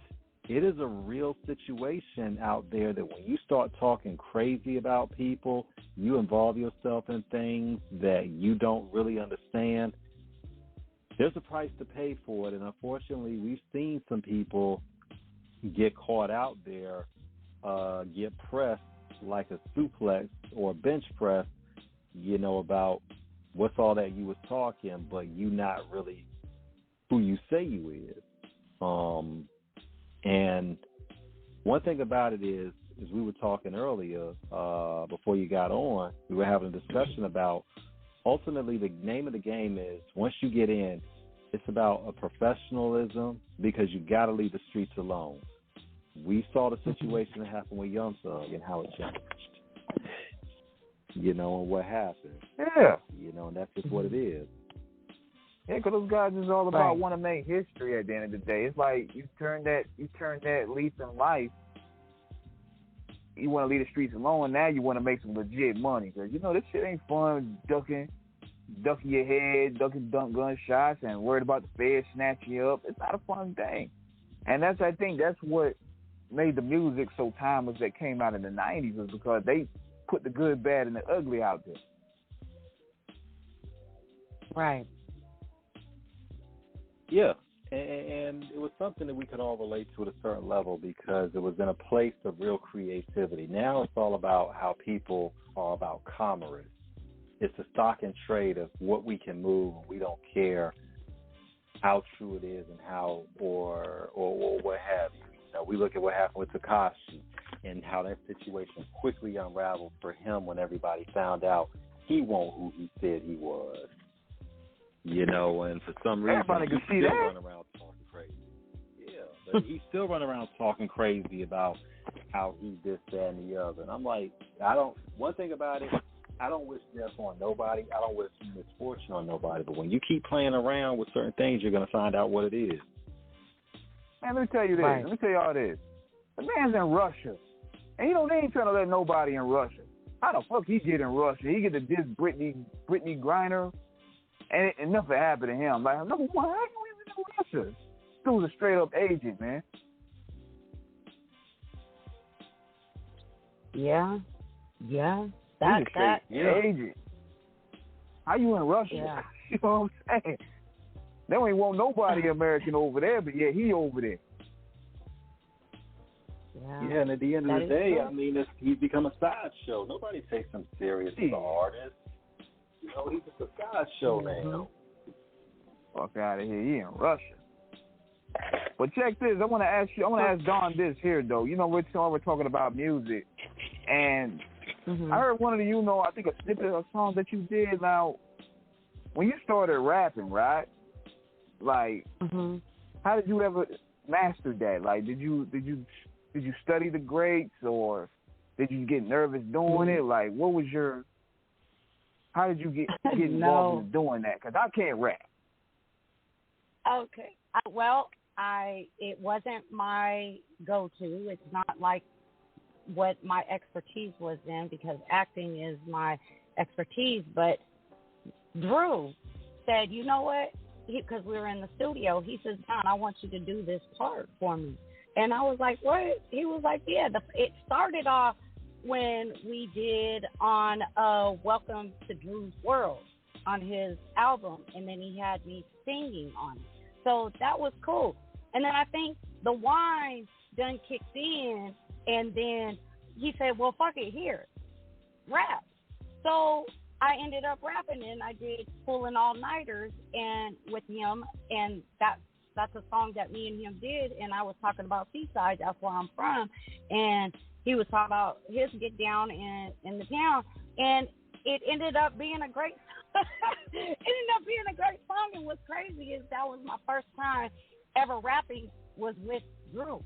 it is a real situation out there, that when you start talking crazy about people, you involve yourself in things that you don't really understand, there's a price to pay for it. And unfortunately, we've seen some people get caught out there, get pressed like a suplex or a bench press, about what's all that you was talking, but you not really who you say you is. And one thing about it is we were talking earlier, before you got on, we were having a discussion about, ultimately the name of the game is, once you get in, it's about a professionalism, because you got to leave the streets alone. We saw the situation that happened with Young Thug and how it changed. And what happened. Yeah. And that's just what it is. Yeah, because those guys is all about want to make history at the end of the day. It's like you turn that leaf in life. You want to leave the streets alone, and now you want to make some legit money. Because, this shit ain't fun, ducking your head, ducking gunshots, and worried about the feds snatching you up. It's not a fun thing. And I think that's what made the music so timeless that came out in the 90s, was because they put the good, bad, and the ugly out there. Right. Yeah, and it was something that we could all relate to at a certain level because it was in a place of real creativity. Now it's all about how people are about commerce. It's a stock and trade of what we can move. We don't care how true it is and how or what have you. You know, we look at what happened with Tekashi and how that situation quickly unraveled for him when everybody found out he wasn't who he said he was. You know, and for some reason he's still running around talking crazy. Yeah, but he's still running around talking crazy about how he this, that, and the other. And I'm like, one thing about it, I don't wish death on nobody. I don't wish misfortune on nobody. But when you keep playing around with certain things, you're going to find out what it is. Man, let me tell you this. Right. Let me tell you all this. The man's in Russia. And, you know, they ain't trying to let nobody in Russia. How the fuck he get in Russia? He get to diss Brittany Griner, and nothing happened to him. Like, number one, how you even in Russia? Dude's a straight-up agent, man. Yeah. That agent. How you in Russia? Yeah. You know what I'm saying? They ain't want nobody American over there, but yeah, he over there. Yeah, and at the end of the day, I mean, he's become a sideshow. Nobody takes him serious as an artist. You know, he's just a sideshow now. Fuck out of here. He in Russia. But check this. I want to ask Don this here, though. You know, we're talking about music. And I heard one of the, I think a snippet of songs that you did. Now, when you started rapping, right? Like, how did you ever master that? Like, did you study the greats, or did you get nervous doing it? Like, what was how did you get involved in doing that? Because I can't rap. Okay. Well, it wasn't my go-to. It's not like what my expertise was in, because acting is my expertise. But Dru said, you know what? Because we were in the studio, he says, Don, I want you to do this part for me. And I was like, what? He was like, yeah. It started off when we did on Welcome to Dru's World on his album, and then he had me singing on it. So that was cool. And then I think the wine done kicked in, and then he said, well, fuck it, here, rap. So I ended up rapping, and I did Pulling All-Nighters and with him, and that's a song that me and him did, and I was talking about Seaside, that's where I'm from, and he was talking about his get down in the town, and it ended up being a great song. And what's crazy is that was my first time ever rapping was with Dru.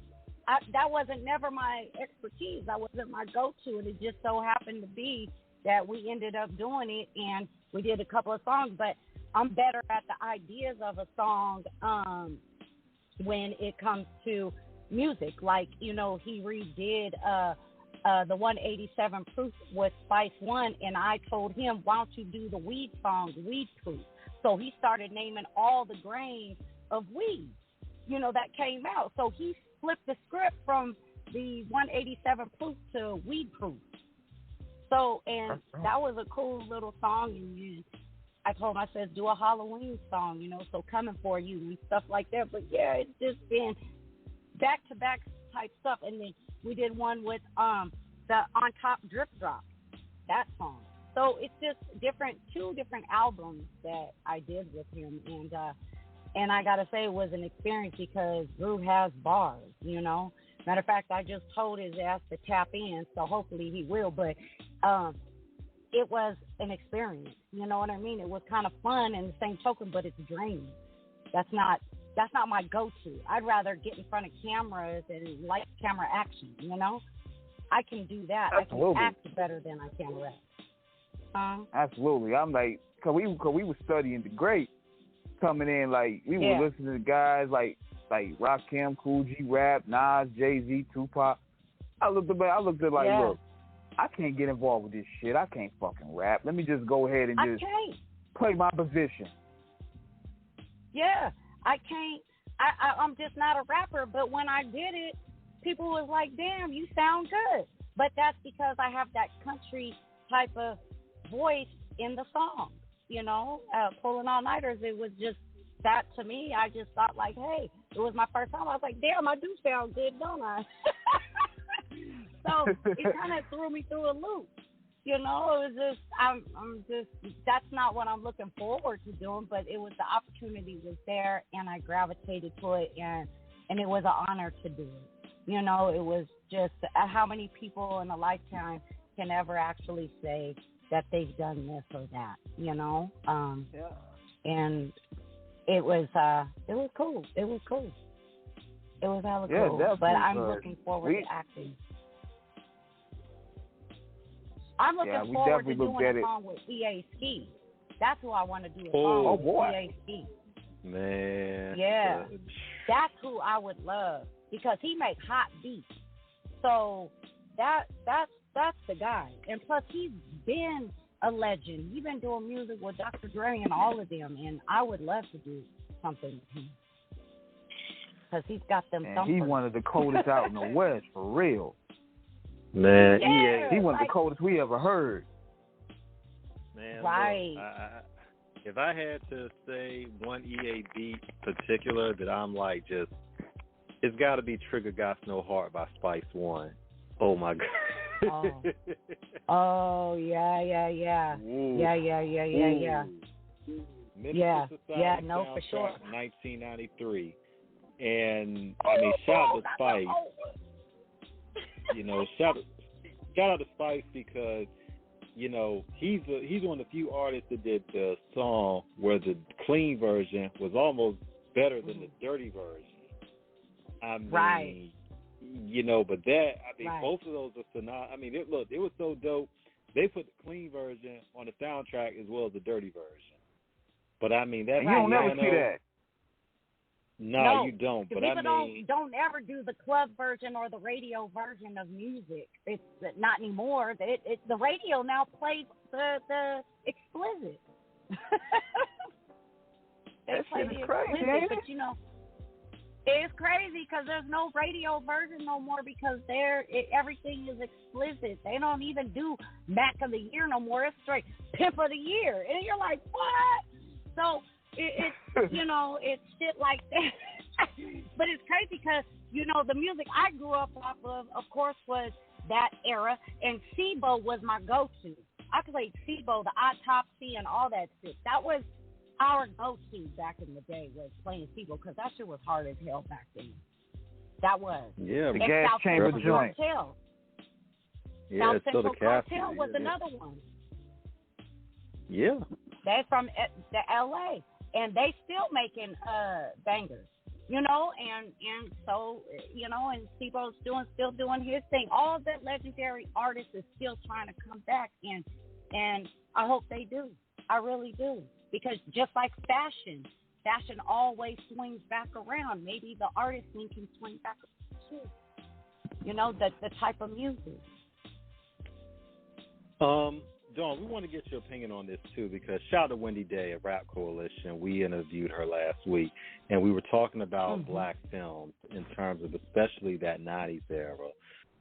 That wasn't never my expertise. That wasn't my go-to, and it just so happened to be that we ended up doing it, and we did a couple of songs. But I'm better at the ideas of a song when it comes to music. Like, he redid the 187 Proof with Spice One, and I told him, why don't you do the weed song, Weed Proof? So he started naming all the grains of weed, that came out. So he flipped the script from the 187 Proof to Weed Proof. So, and that was a cool little song. And I told him, I said, do a Halloween song, so Coming For You and stuff like that. But yeah, it's just been back-to-back type stuff. And then we did one with the On Top Drip Drop, that song. So it's just two different albums that I did with him. And I got to say, it was an experience because Dru has bars, Matter of fact, I just told his ass to tap in, so hopefully he will. But it was an experience. You know what I mean? It was kind of fun in the same token, but it's draining. That's not my go-to. I'd rather get in front of cameras and like camera action. I can do that. Absolutely. I can act better than I can rap. Absolutely. I'm like, cause we were studying the great coming in. Like we were listening to guys like Rakim, Cool G Rap, Nas, Jay-Z, Tupac. I looked at look, I can't get involved with this shit. I can't fucking rap. Let me just go ahead and just play my position. Yeah, I can't. I'm just not a rapper. But when I did it, people was like, damn, you sound good. But that's because I have that country type of voice in the song. Pulling All-Nighters, it was just that to me, I just thought like, hey, it was my first time. I was like, damn, I do sound good, don't I? So it kind of threw me through a loop. You know, it was just, I'm just, that's not what I'm looking forward to doing, but it was, the opportunity was there, and I gravitated to it, and it was an honor to do it. You know, it was just, how many people in a lifetime can ever actually say that they've done this or that, you know? Yeah. And it was cool. It was cool. It was hella cool. Definitely. But I'm looking forward to acting. I'm looking forward to doing a song with EA Ski. That's who I want to do a song with, EA Ski. Man. Yeah. That's who I would love, because he makes hot beats. So that's the guy. And plus, he's been a legend. He's been doing music with Dr. Dre and all of them, and I would love to do something with him, because he's got them thumpers. He's one of the coldest out in the West, for real. Man, he's one of the coldest we ever heard. Man, right. Look, if I had to say one EA beat particular that I'm like just, it's got to be Trigger Got No Heart by Spice One. Oh my God. Oh yeah. Ooh. Yeah. Minister Society no, for sure. 1993, and I mean, shout out to Spice. You know, shout out to Spice, because you know he's one of the few artists that did the song where the clean version was almost better than the dirty version. I mean, you know, but both of those are phenomenal. I mean, it was so dope. They put the clean version on the soundtrack as well as the dirty version. But I mean, that you don't never see that. No, you don't. But people I mean, don't ever do the club version or the radio version of music. It's not anymore. The radio now plays the explicit. They play the explicit, but you know, it's crazy because there's no radio version no more, because everything is explicit. They don't even do Mac of the Year no more. It's straight Pimp of the Year, and you're like, what? So. It's you know, it's shit like that. But it's crazy because, you know, the music I grew up off of course, was that era, and SIBO was my go-to. I played SIBO, the Autopsy, and all that shit. That was our go-to back in the day, was playing SIBO, because that shit was hard as hell back then. That was. Yeah, the gas chamber joint. Yeah, South so Central the Cartel Cartel was another one. Yeah. They're from the L.A., and they still making bangers, you know, and so, you know, and SIBO's still doing his thing. All that legendary artists is still trying to come back, and I hope they do. I really do, because just like fashion always swings back around. Maybe the artist scene can swing back around too. You know, the type of music. Dawn, we want to get your opinion on this too, because shout out to Wendy Day at Rap Coalition. We interviewed her last week, and we were talking about black films in terms of especially that 90s era.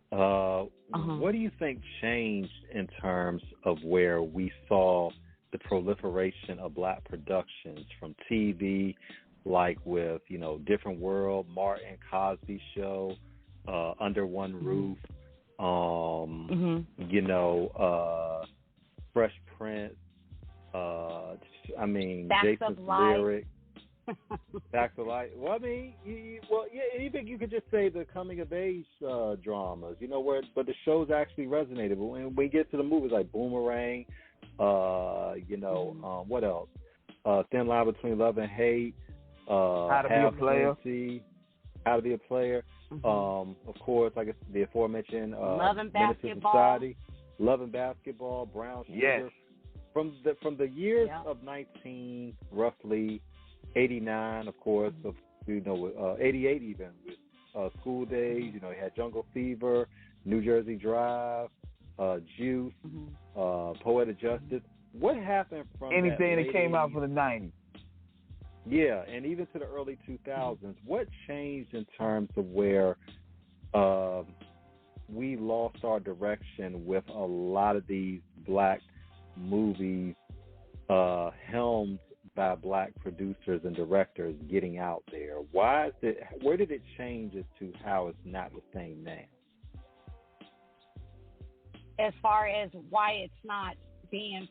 What do you think changed in terms of where we saw the proliferation of black productions from TV, like with, you know, Different World, Martin, Cosby Show, Under One Roof, you know, Fresh Prince, I mean, Jason's Lyric, Facts of Life. Well, I mean, even you could just say the coming of age dramas, you know, but the shows actually resonated. But when we get to the movies like Boomerang, you know, what else? Thin Line Between Love and Hate, How to Be a Player. How to Be a Player. Of course, like the aforementioned Love and Minister Basketball. Society. Love and Basketball, Brown Sugar. Yes. From the years of roughly 89, of course, of, you know, 88 even, with School Days, you know, you had Jungle Fever, New Jersey Drive, Juice, Poetic Justice. What happened from anything that came out for the 90s? Yeah, and even to the early 2000s. What changed in terms of where we lost our direction with a lot of these black movies helmed by black producers and directors getting out there. Why is it? Where did it change as to how it's not the same now? As far as why it's not being,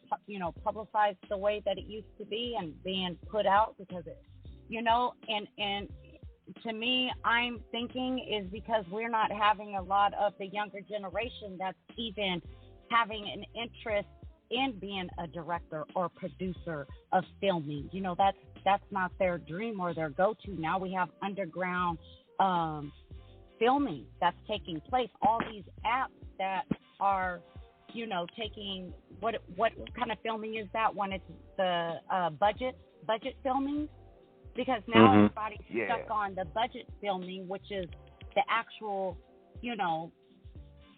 publicized the way that it used to be and being put out, because it, and to me, I'm thinking is because we're not having a lot of the younger generation that's even having an interest in being a director or producer of filming. That's not their dream or their go-to. Now we have underground filming that's taking place. All these apps that are, taking what kind of filming is that when it's the budget filming? Because now everybody's stuck on the budget filming, which is the actual,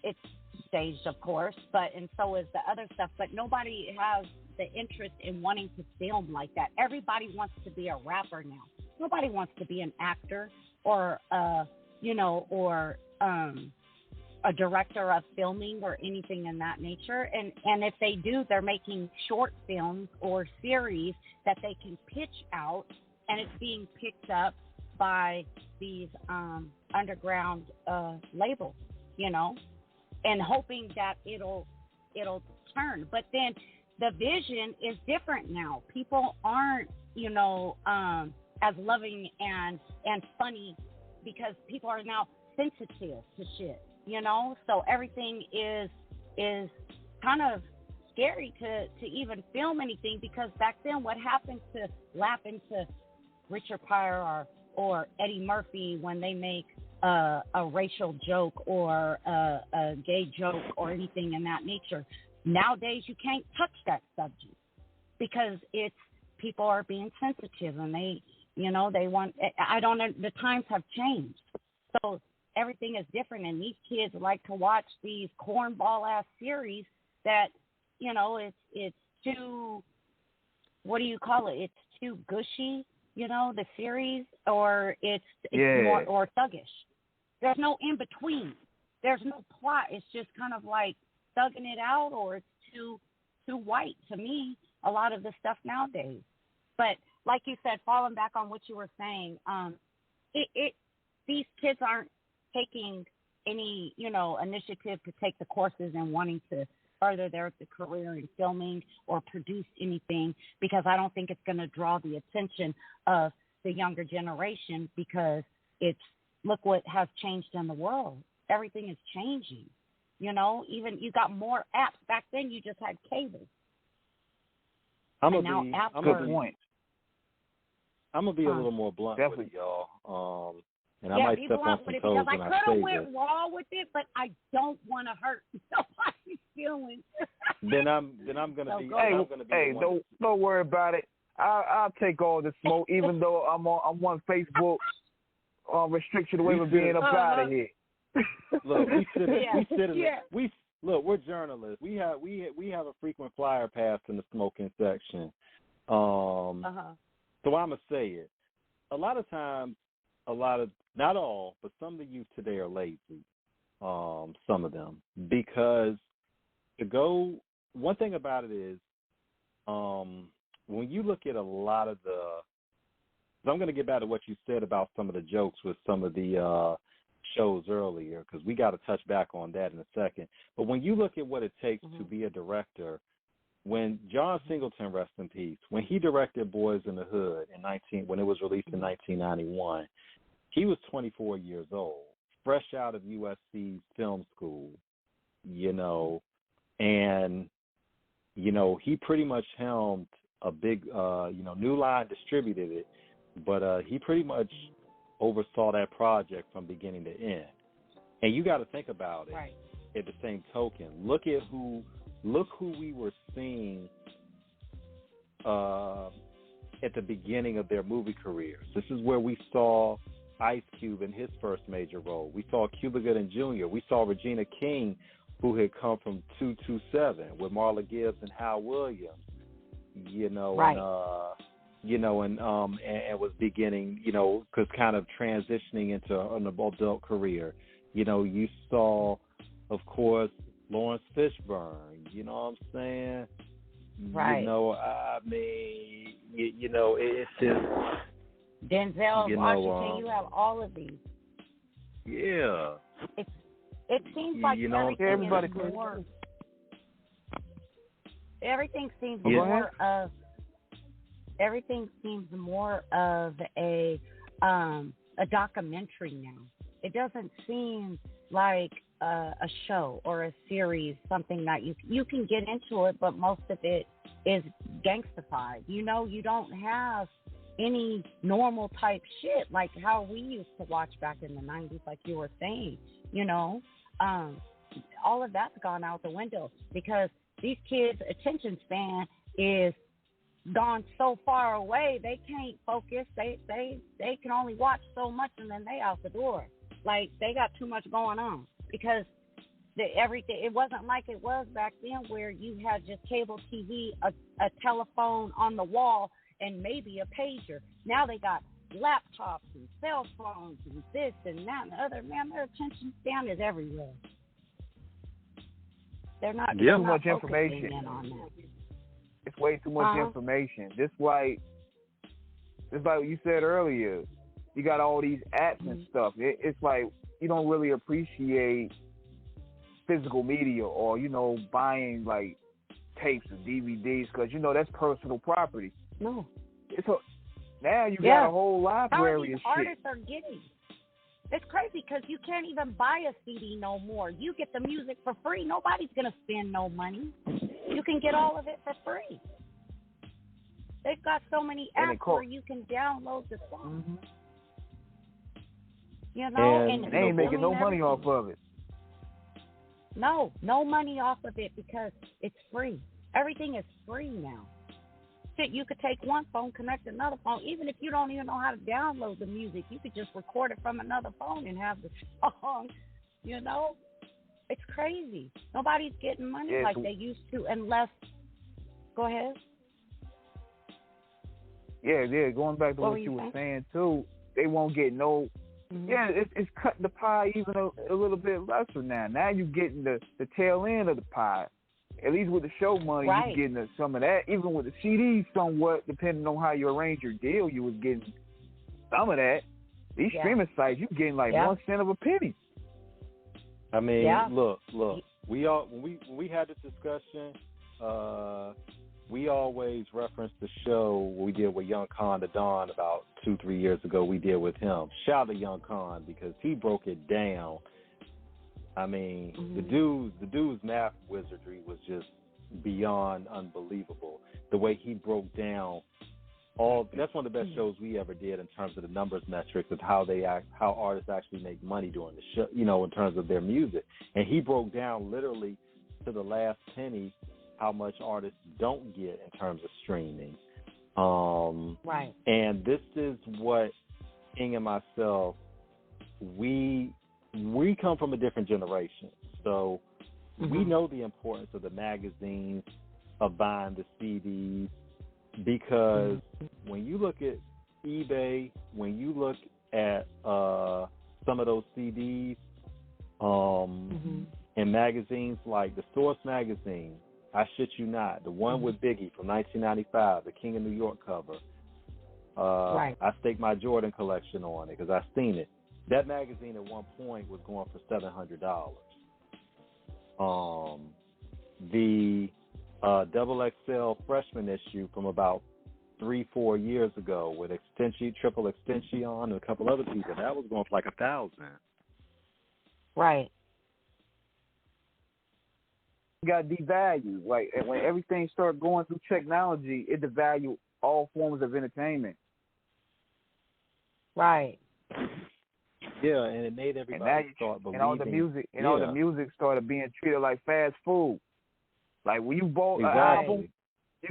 it's staged, of course, and so is the other stuff. But nobody has the interest in wanting to film like that. Everybody wants to be a rapper now. Nobody wants to be an actor or, a director of filming or anything in that nature. And if they do, they're making short films or series that they can pitch out, and it's being picked up by these underground labels, and hoping that it'll turn. But then the vision is different now. People aren't, as loving and funny because people are now sensitive to shit, So everything is kind of scary to even film anything, because back then what happened to laugh into Richard Pryor or Eddie Murphy when they make a racial joke or a gay joke or anything in that nature. Nowadays, you can't touch that subject because people are being sensitive and they want. The times have changed, so everything is different. And these kids like to watch these cornball ass series that it's too. What do you call it? It's too gushy. The series, or it's more or thuggish. There's no in between. There's no plot. It's just kind of like thugging it out, or it's too white to me. A lot of the stuff nowadays. But like you said, falling back on what you were saying, these kids aren't taking any initiative to take the courses and wanting to further their career in filming or produce anything, because I don't think it's going to draw the attention of the younger generation, because look what has changed in the world. Everything is changing. Even you got more apps. Back then you just had cable. Good point. I'm gonna be a little more blunt with it, y'all. And I might step on some toes when I say this. I could have went raw with it, but I don't want to hurt nobody's feelings. Then I'm gonna be. Hey, don't worry about it. I'll take all the smoke, even though I'm on Facebook restriction away from being up out of here. Look, we're journalists. We have a frequent flyer pass in the smoking section. So I'm gonna say it. A lot of times, not all, but some of the youth today are lazy. Some of them, because one thing about it is, when you look at a lot of I'm going to get back to what you said about some of the jokes with some of the shows earlier, because we got to touch back on that in a second. But when you look at what it takes to be a director, when John Singleton, rest in peace, when he directed Boys in the Hood when it was released in 1991, he was 24 years old, fresh out of USC's film school, and, he pretty much helmed a big, New Line distributed it, but he pretty much oversaw that project from beginning to end. And you got to think about it. Right. At the same token, look who we were seeing at the beginning of their movie careers. This is where we saw Ice Cube in his first major role. We saw Cuba Gooding Jr. We saw Regina King, who had come from 227 with Marla Gibbs and Hal Williams, right. And was beginning, because kind of transitioning into an adult career. You saw, of course, Lawrence Fishburne, you know what I'm saying? Right. You know, I mean, you know, it's just Denzel Washington. You have all of these. Yeah. It seems like everybody is more. Everything seems Yeah. more of. Everything seems more of a documentary now. It doesn't seem like a show or a series, something that you can get into it, but most of it is gangstified. You know, you don't have any normal type shit like how we used to watch back in the 90s, like you were saying. You know, all of that's gone out the window because these kids' attention span is gone so far away they can't focus. They can only watch so much and then they out the door. Like they got too much going on because everything. It wasn't like it was back then where you had just cable TV, a telephone on the wall, and maybe a pager. Now they got laptops and cell phones and this and that and the other. Man, their attention span is everywhere. They're not. Too much focusing information. in on that. It's way too much information. Just like you said earlier, you got all these apps and stuff. It's like you don't really appreciate physical media or, you know, buying like tapes and DVDs because, you know, that's personal property. No. Now you got a whole library of shit. Artists are getting. It's crazy because you can't even buy a CD no more. You get the music for free. Nobody's going to spend no money. You can get all of it for free. They've got so many apps where you can download the song. Mm-hmm. You know, and they ain't making no money off of it. No money off of it because it's free. Everything is free now. Shit, you could take one phone, connect another phone. Even if you don't even know how to download the music, you could just record it from another phone and have the song. You know, it's crazy. Nobody's getting money like they used to unless. Go ahead. Yeah. Going back to what you were saying too, they won't get no. Mm-hmm. Yeah, it's cutting the pie even a little bit lesser now. Now you're getting the tail end of the pie. At least with the show money, you're getting some of that. Even with the CDs, somewhat, depending on how you arrange your deal, you was getting some of that. These streaming sites, you getting like 1 cent of a penny. I mean, look. When we had this discussion, we always reference the show we did with Young Khan the Don about 2-3 years ago. We did with him. Shout out to Young Khan because he broke it down. I mean, the dude's math wizardry was just beyond unbelievable. The way he broke down that's one of the best shows we ever did in terms of the numbers metrics of how artists actually make money during the show, you know, in terms of their music. And he broke down literally to the last penny how much artists don't get in terms of streaming. Right. And this is what King and myself, we come from a different generation. So we know the importance of the magazines, of buying the CDs, because when you look at eBay, when you look at some of those CDs in magazines like the Source magazine, I shit you not, the one with Biggie from 1995, the King of New York cover, I staked my Jordan collection on it because I seen it. That magazine at one point was going for $700. The double XL freshman issue from about 3-4 years ago with triple extension and a couple other people, that was going for like $1,000. Right. Got devalued. Like when everything started going through technology, it devalued all forms of entertainment. Right. Yeah, and it made everybody start believing. And all the music started being treated like fast food. Like when you bought an album, you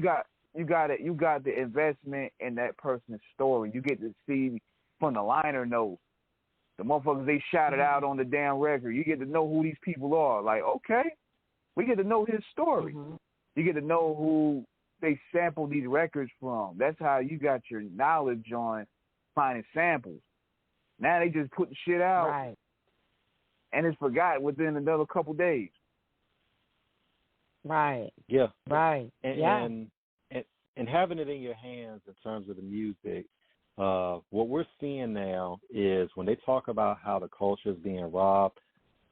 got the investment in that person's story. You get to see from the liner notes, the motherfuckers they shouted out on the damn record. You get to know who these people are. Like, okay, we get to know his story. You get to know who they sampled these records from. That's how you got your knowledge on finding samples. Now they just put the shit out, and it's forgot within another couple days. Right. Yeah. Right. And having it in your hands in terms of the music, what we're seeing now is when they talk about how the culture is being robbed,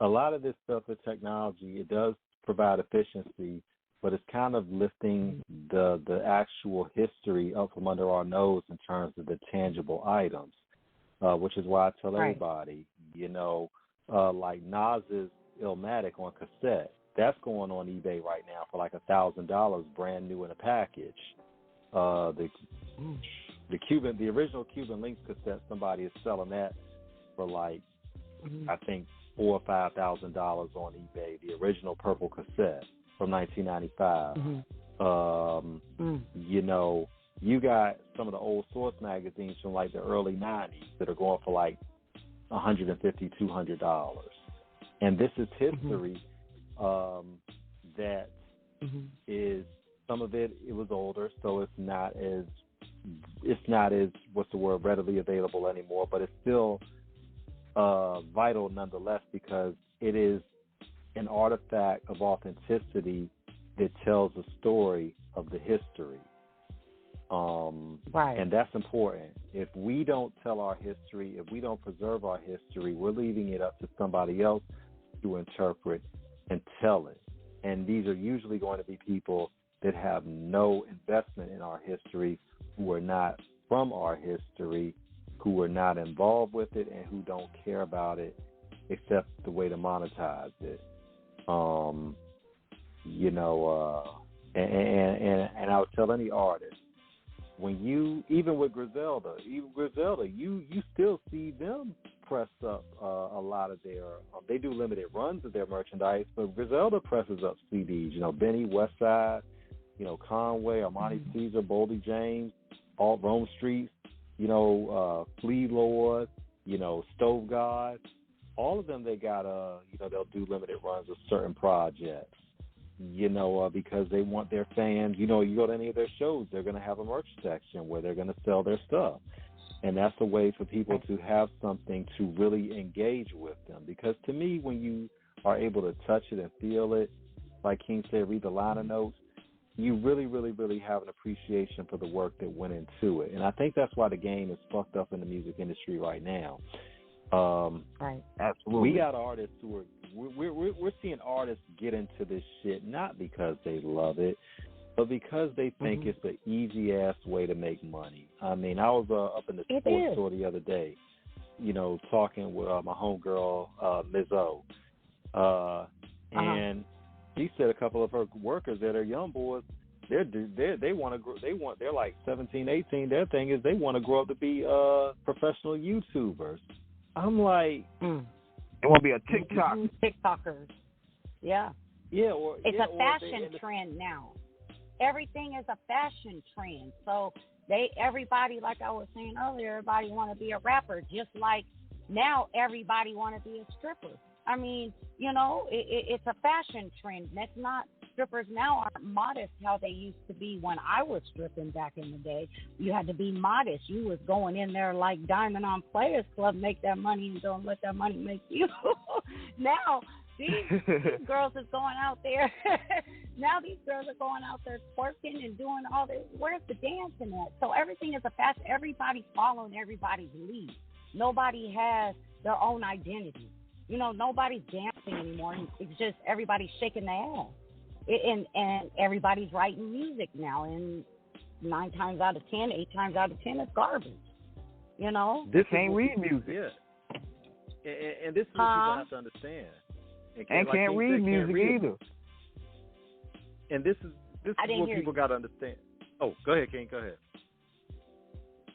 a lot of this stuff with technology, it does provide efficiency, but it's kind of lifting the actual history up from under our nose in terms of the tangible items, which is why I tell everybody, like Nas's Illmatic on cassette, that's going on eBay right now for like $1,000, brand new in a package. The original Cuban Links cassette, somebody is selling that for like, I think $4,000 or $5,000 on eBay. The original purple cassette from 1995. You got some of the old Source magazines from like the early 90s that are going for like $150, $200. And this is history that is, some of it was older, so it's not as what's the word, readily available anymore, but it's still vital nonetheless, because it is an artifact of authenticity that tells a story of the history. And that's important. If we don't tell our history, if we don't preserve our history, we're leaving it up to somebody else to interpret and tell it. And these are usually going to be people that have no investment in our history, who are not from our history, who are not involved with it, and who don't care about it except the way to monetize it. And I would tell any artist, when even with Griselda, you still see them press up a lot of their, they do limited runs of their merchandise, but Griselda presses up CDs. Benny, Westside, Conway, Armani Caesar, Boldy James, Alt Rome Streets, Flea Lord, Stove God, all of them, they got they'll do limited runs of certain projects, because they want their fans, you go to any of their shows, they're going to have a merch section where they're going to sell their stuff. And that's a way for people to have something to really engage with them. Because to me, when you are able to touch it and feel it, like King said, read the liner notes, you really, really, really have an appreciation for the work that went into it. And I think that's why the game is fucked up in the music industry right now. Absolutely. We got artists who are, we're seeing artists get into this shit not because they love it, but because they think it's the easy-ass way to make money. I mean, I was up in the sports store the other day, talking with my homegirl, Ms. O. And she said a couple of her workers that are young boys, they're like 17, 18. Their thing is they want to grow up to be professional YouTubers. I'm like, they want to be a TikTokers. Yeah. Yeah. It's a fashion trend now. Everything is a fashion trend. So everybody, like I was saying earlier, everybody want to be a rapper, just like now everybody want to be a stripper. I mean, it's a fashion trend. That's not, strippers now aren't modest how they used to be when I was stripping back in the day. You had to be modest. You was going in there like Diamond on Players Club, make that money, and don't let that money make you. Now, these girls is going out there. Now these girls are going out there twerking and doing all this. Where's the dancing at? So everything is a fashion. Everybody's following everybody's lead. Nobody has their own identity. Nobody's dancing anymore. It's just everybody's shaking their ass. And everybody's writing music now. And 8 times out of 10, it's garbage. This ain't read music. Yeah. And this is what people have to understand. And can't read music either. And this is what people got to understand. Oh, go ahead, King. Go ahead.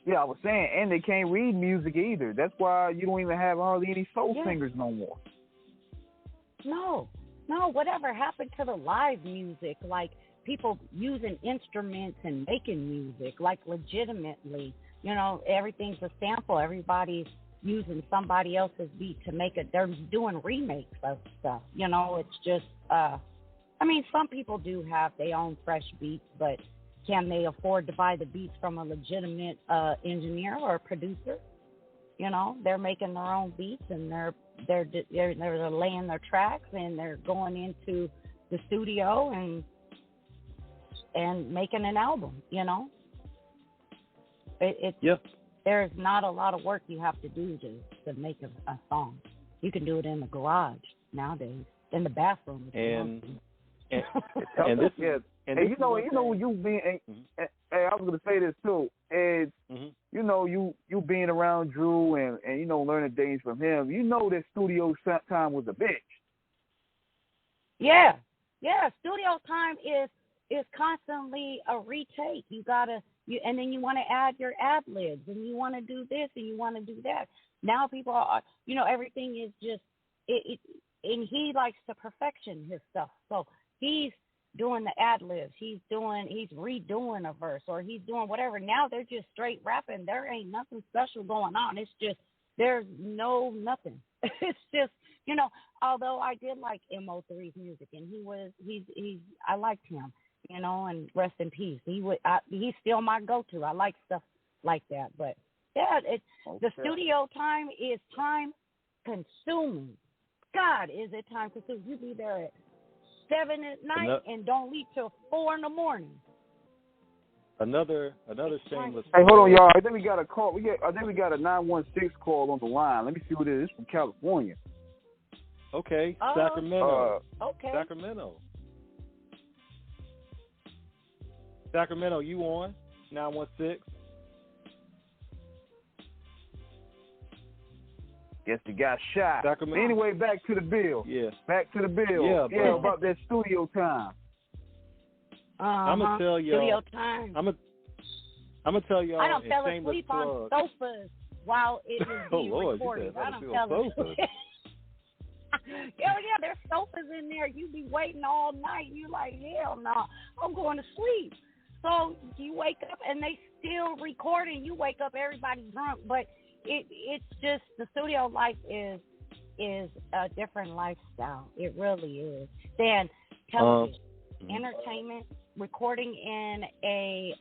Yeah, I was saying, and they can't read music either. That's why you don't even have hardly any soul singers no more. No, whatever happened to the live music? Like people using instruments and making music, like legitimately. Everything's a sample. Everybody's using somebody else's beat to make it. They're doing remakes of stuff. It's just, some people do have their own fresh beats, but can they afford to buy the beats from a legitimate engineer or producer? They're making their own beats and they're laying their tracks and they're going into the studio and making an album. There's not a lot of work you have to do to make a song. You can do it in the garage nowadays, in the bathroom. And this you know you being. Hey, I was gonna say this too. And you being around Dru and learning things from him. That studio time was a bitch. Yeah. Studio time is constantly a retake. And then you want to add your ad libs, and you want to do this, and you want to do that. Now people are, everything is just and he likes to perfection his stuff. So he's doing the ad libs, he's redoing a verse, or he's doing whatever. Now they're just straight rapping. There ain't nothing special going on. It's just there's nothing. It's just although I did like MO3's music, and I liked him, and rest in peace. He's still my go-to. I like stuff like that. But yeah, the studio time is time consuming. God, is it time consuming? You be there at 7 at night and don't leave till 4 in the morning. Another shameless. Hey, hold on, y'all. I think we got a call. I think we got a 916 call on the line. Let me see what it is. It's from California. Okay, Sacramento. Okay. Sacramento, you on 916? Guess they got shot. Sacramento. Anyway, back to the bill. Yeah. Back to the bill. Yeah, about that studio time. I'm gonna tell y'all. Studio time. I'm gonna tell y'all. I don't fell asleep plug. on sofas while it was being recorded. I don't fell asleep. Yeah, there's sofas in there. You be waiting all night. You like, hell no, I'm going to sleep. So you wake up and they still recording. You wake up, everybody drunk, but it's just the studio life is a different lifestyle. It really is. Than television, entertainment, recording in a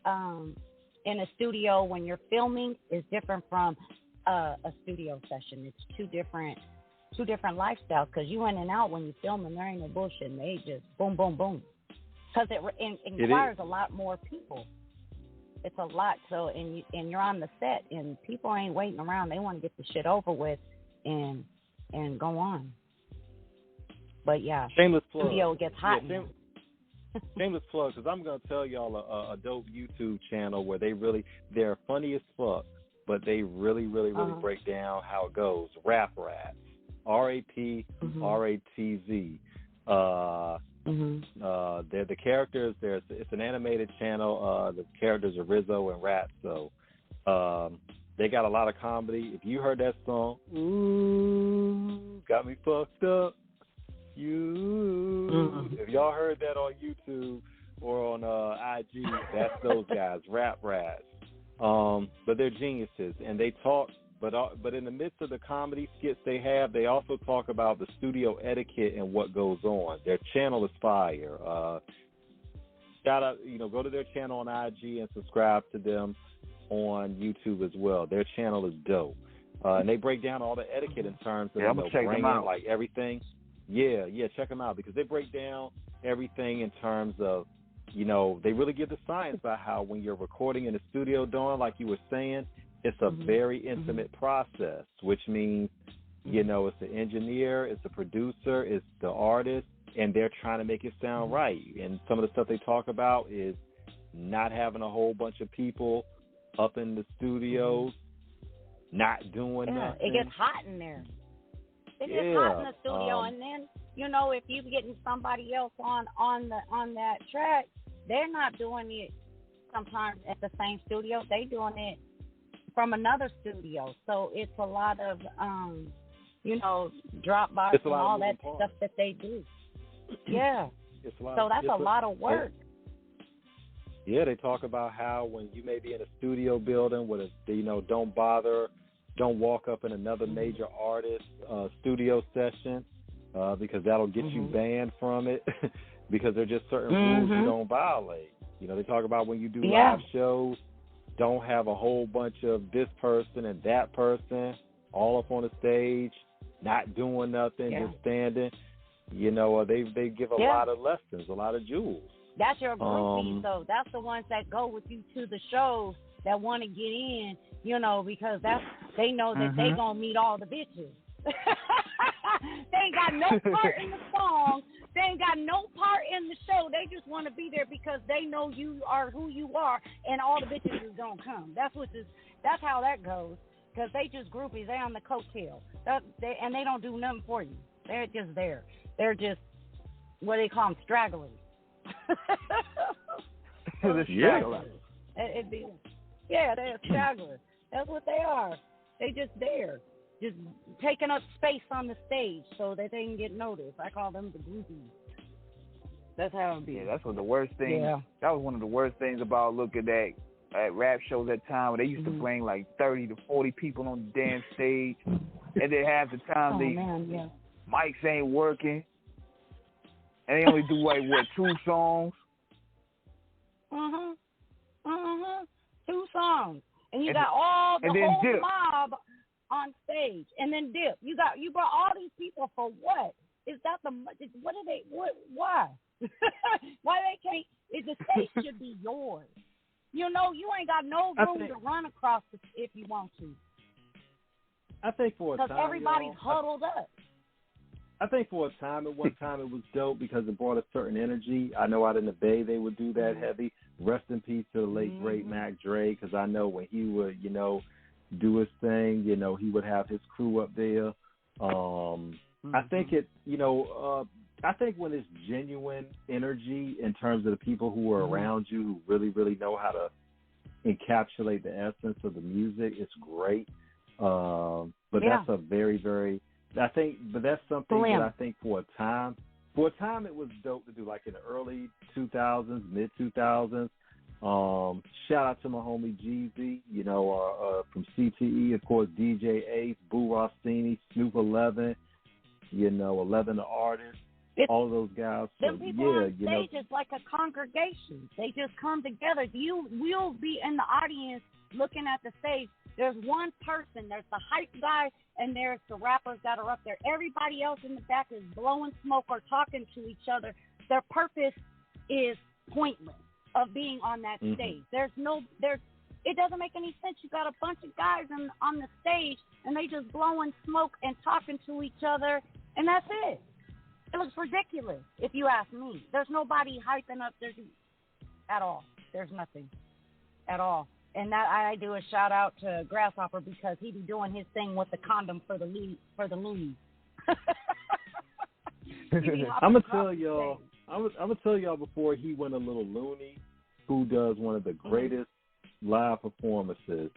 studio when you're filming is different from a studio session. It's two different lifestyles, because you in and out when you're filming. There ain't no bullshit. They just boom, boom, boom. Because it requires a lot more people. It's a lot. So and you're on the set, and people ain't waiting around. They want to get the shit over with and go on. But yeah, shameless plug. Studio gets hot. Yeah, shameless plug, because I'm gonna tell y'all a dope YouTube channel where they're funny as fuck, but they really break down how it goes. Rap Rats. RAPRATZ. They're the characters. It's an animated channel. The characters are Rizzo and Rat. So they got a lot of comedy. If you heard that song, ooh, got me fucked up. If y'all heard that on YouTube or on IG, that's those guys, Rap Rats. But they're geniuses, and they talk. But in the midst of the comedy skits they have, they also talk about the studio etiquette and what goes on. Their channel is fire. Shout out, go to their channel on IG and subscribe to them on YouTube as well. Their channel is dope. And they break down all the etiquette in terms of bringing like everything. Yeah, check them out, because they break down everything in terms of, they really give the science about how when you're recording in the studio, Dawn, like you were saying, it's a very intimate process, which means, it's the engineer, it's the producer, it's the artist, and they're trying to make it sound right. And some of the stuff they talk about is not having a whole bunch of people up in the studios, not doing nothing. It gets hot in there. It gets hot in the studio, and then, if you're getting somebody else on that track, they're not doing it sometimes at the same studio. They doing it from another studio. So it's a lot of, drop bars and all that stuff that they do. Yeah. So that's a lot of work. Yeah, they talk about how when you may be in a studio building with don't walk up in another major artist studio session because that'll get you banned from it because there are just certain rules you don't violate. They talk about when you do live shows, don't have a whole bunch of this person and that person all up on the stage, not doing nothing, just standing. You know, they give a lot of lessons, a lot of jewels. That's your groupies, though. That's the ones that go with you to the shows that want to get in, you know, because they know that they going to meet all the bitches. They ain't got no part in the song. They ain't got no part in the show. They just want to be there because they know you are who you are, and all the bitches is going to come. That's how that goes, because they just groupies. They on the coattail. And they don't do nothing for you. They're just there. They're just, what do they call them, stragglers. The stragglers. They're stragglers. That's what they are. They just there, just taking up space on the stage so that they can get noticed. I call them the groupies. That's how it be. Yeah, that's what the worst thing. Yeah. That was one of the worst things about looking at rap shows at time, where they used to bring like 30 to 40 people on the damn stage, and then half the time mics ain't working, and they only do like 2 songs. 2 songs, and you got all the whole dip. mob on stage, and then dip. You brought all these people for what? Is that what are they? Why? Why they can't? The stage should be yours. You know, you ain't got no room to run across if you want to. I think for a time, because everybody's huddled up. I think for a time, at one time, it was dope because it brought a certain energy. I know out in the Bay they would do that heavy. Rest in peace to the late, great Mac Dre, because I know when he would, you know, do his thing, you know, he would have his crew up there. I think I think when it's genuine energy in terms of the people who are around you who really, really know how to encapsulate the essence of the music, it's great. But that's a very, very... but that's something that I think for a time it was dope to do, like in the early 2000s, mid 2000s. Shout out to my homie Jeezy, you know, from CTE, of course, DJ Ace, Boo Rossini, Snoop 11, you know, 11 the artist, all of those guys. So, the people on stage is like a congregation. They just come together. We'll be in the audience looking at the stage. There's one person. There's the hype guy, and there's the rappers that are up there. Everybody else in the back is blowing smoke or talking to each other. Their purpose is pointless of being on that stage. It doesn't make any sense. You got a bunch of guys on the stage, and they just blowing smoke and talking to each other, and that's it. It looks ridiculous, if you ask me. There's nobody hyping up at all. There's nothing at all. And that I do a shout out to Grasshopper because he be doing his thing with the condom for the loonies. I'm gonna tell y'all. I'm gonna tell y'all before he went a little loony, who does one of the greatest live performances,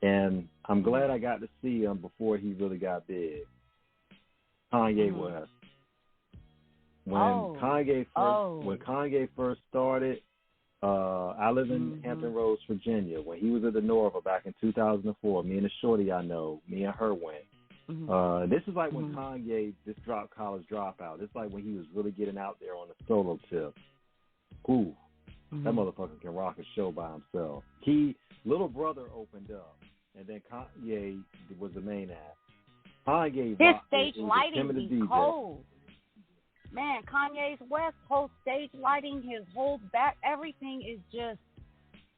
and I'm glad I got to see him before he really got big. Kanye West. When Kanye first started. I live in Hampton Roads, Virginia. When he was at the Norva back in 2004, me and a shorty I know, me and her went. This is like when Kanye just dropped College Dropout. It's like when he was really getting out there on the solo tip. Ooh, that motherfucker can rock a show by himself. Little Brother opened up, and then Kanye was the main act. Kanye his rocked stage it. lighting be cold. Man, Kanye's West whole stage lighting, his whole back, everything is just,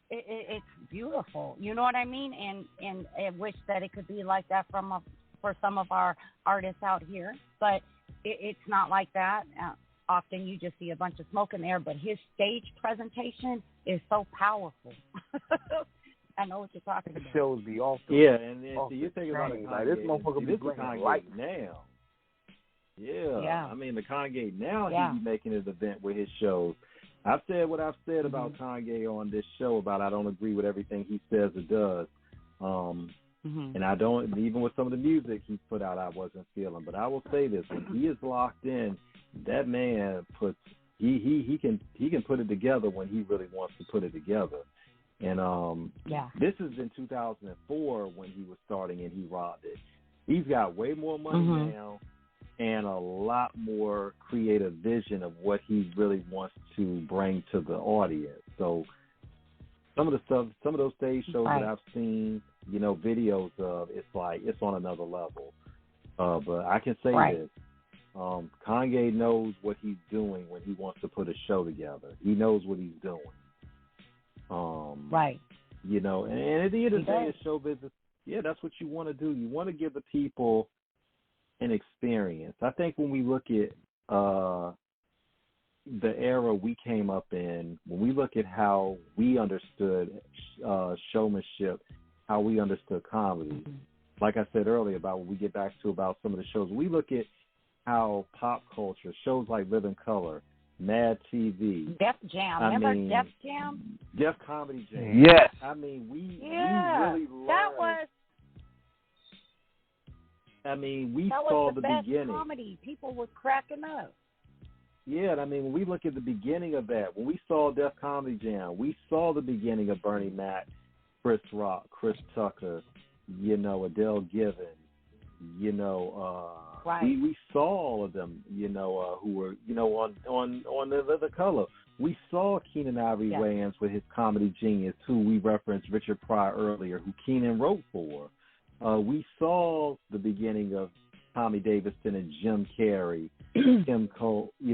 it's beautiful. You know what I mean? And I wish that it could be like that for some of our artists out here, but it's not like that. Often you just see a bunch of smoke in there, but his stage presentation is so powerful. I know what you're talking about. It shows the off. Yeah, and so you think about it, like this motherfucker be bringing light now. Yeah, I mean, the Kanye now he be making his event with his shows. I've said what I've said about Kanye on this show about I don't agree with everything he says or does. And I don't, even with some of the music he's put out, I wasn't feeling. But I will say this, when he is locked in, that man he can put it together when he really wants to put it together. And this is in 2004 when he was starting and he rocked it. He's got way more money now and a lot more creative vision of what he really wants to bring to the audience. So some of those stage shows that I've seen, you know, videos of, it's like it's on another level. But I can say this: Kanye knows what he's doing when he wants to put a show together. He knows what he's doing. Right. You know, and at the end of the day, it's show business. Yeah, that's what you want to do. You want to give the people an experience. I think when we look at the era we came up in, when we look at how we understood showmanship, how we understood comedy, like I said earlier about when we get back to about some of the shows, we look at how pop culture, shows like Living Color, Mad TV, Def Jam. Remember Def Jam? Def Comedy Jam. Yes. I mean, we really learned. We that saw was the best beginning. Comedy. People were cracking up. Yeah, I mean, when we look at the beginning of that, when we saw Def Comedy Jam, we saw the beginning of Bernie Mac, Chris Rock, Chris Tucker, you know, Adele Given, you know, we saw all of them, you know, who were, you know, on the Color. We saw Keenan Ivory Wayans with his comedy genius, who we referenced Richard Pryor earlier, who Keenan wrote for. We saw the beginning of Tommy Davidson and Jim Carrey, Kim Coles, you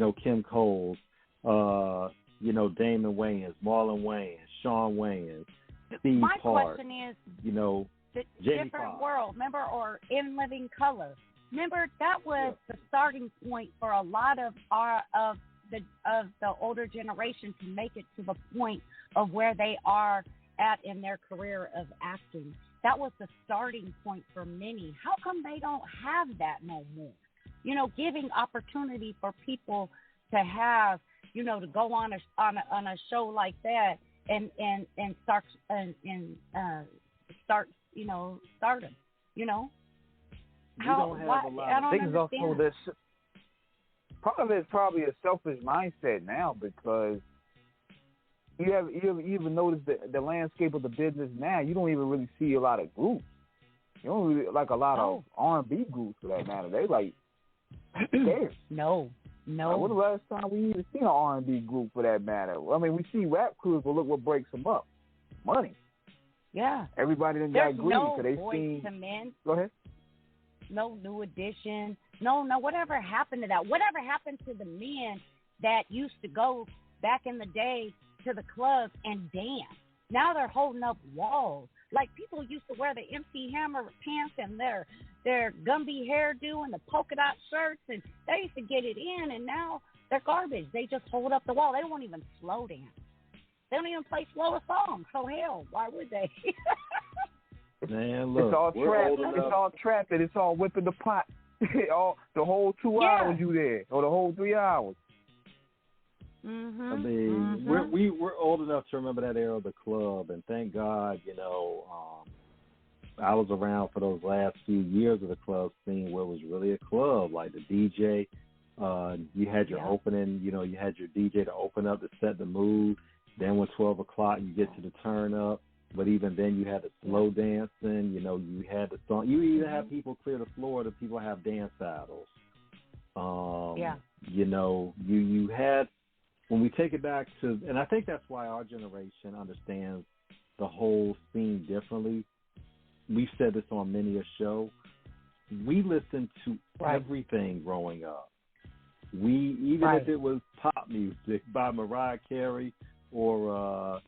know, Damon Wayans, Marlon Wayans, Sean Wayans, Steve My Park, question is, you know, the Jamie Different Foxx. World, remember, or In Living Color. Remember, that was the starting point for a lot of the older generation to make it to the point of where they are at in their career of acting. That was the starting point for many. How come they don't have that no more? You know, giving opportunity for people to have, you know, to go on a show like that and start you know, stardom. You know, I don't think it's also understand. this. Part of it is probably a selfish mindset now, because you even notice the landscape of the business now. You don't even really see a lot of groups. You don't really like a lot of R&B groups for that matter. They like scarce. No. Like, when the last time we even seen an R&B group for that matter? I mean, we see rap crews, but look what breaks them up: money. Yeah. Everybody done There's got greedy, no so they Boys seen. to Men. Go ahead. No New Edition. No. Whatever happened to that? Whatever happened to the men that used to go back in the day to the clubs and dance? Now they're holding up walls. Like, people used to wear the MC Hammer pants and their Gumby hairdo and the polka dot shirts, and they used to get it in, and now they're garbage. They just hold up the wall. They won't even slow dance. They don't even play slower songs. So hell, why would they? Man, look, it's all trapping. It's all whipping the pot. The whole 2 hours you there, or the whole 3 hours. Mm-hmm. I mean, we're old enough to remember that era of the club, and thank God, you know, I was around for those last few years of the club scene where it was really a club, like the DJ. You had your opening, you know, you had your DJ to open up to set the mood. Then when 12 o'clock, you get to the turn up. But even then, you had the slow dancing. You know, you had the song. You even have people clear the floor to people have dance battles. You know, you had, when we take it back to, and I think that's why our generation understands the whole scene differently. We've said this on many a show. We listened to everything growing up. Even if it was pop music by Mariah Carey or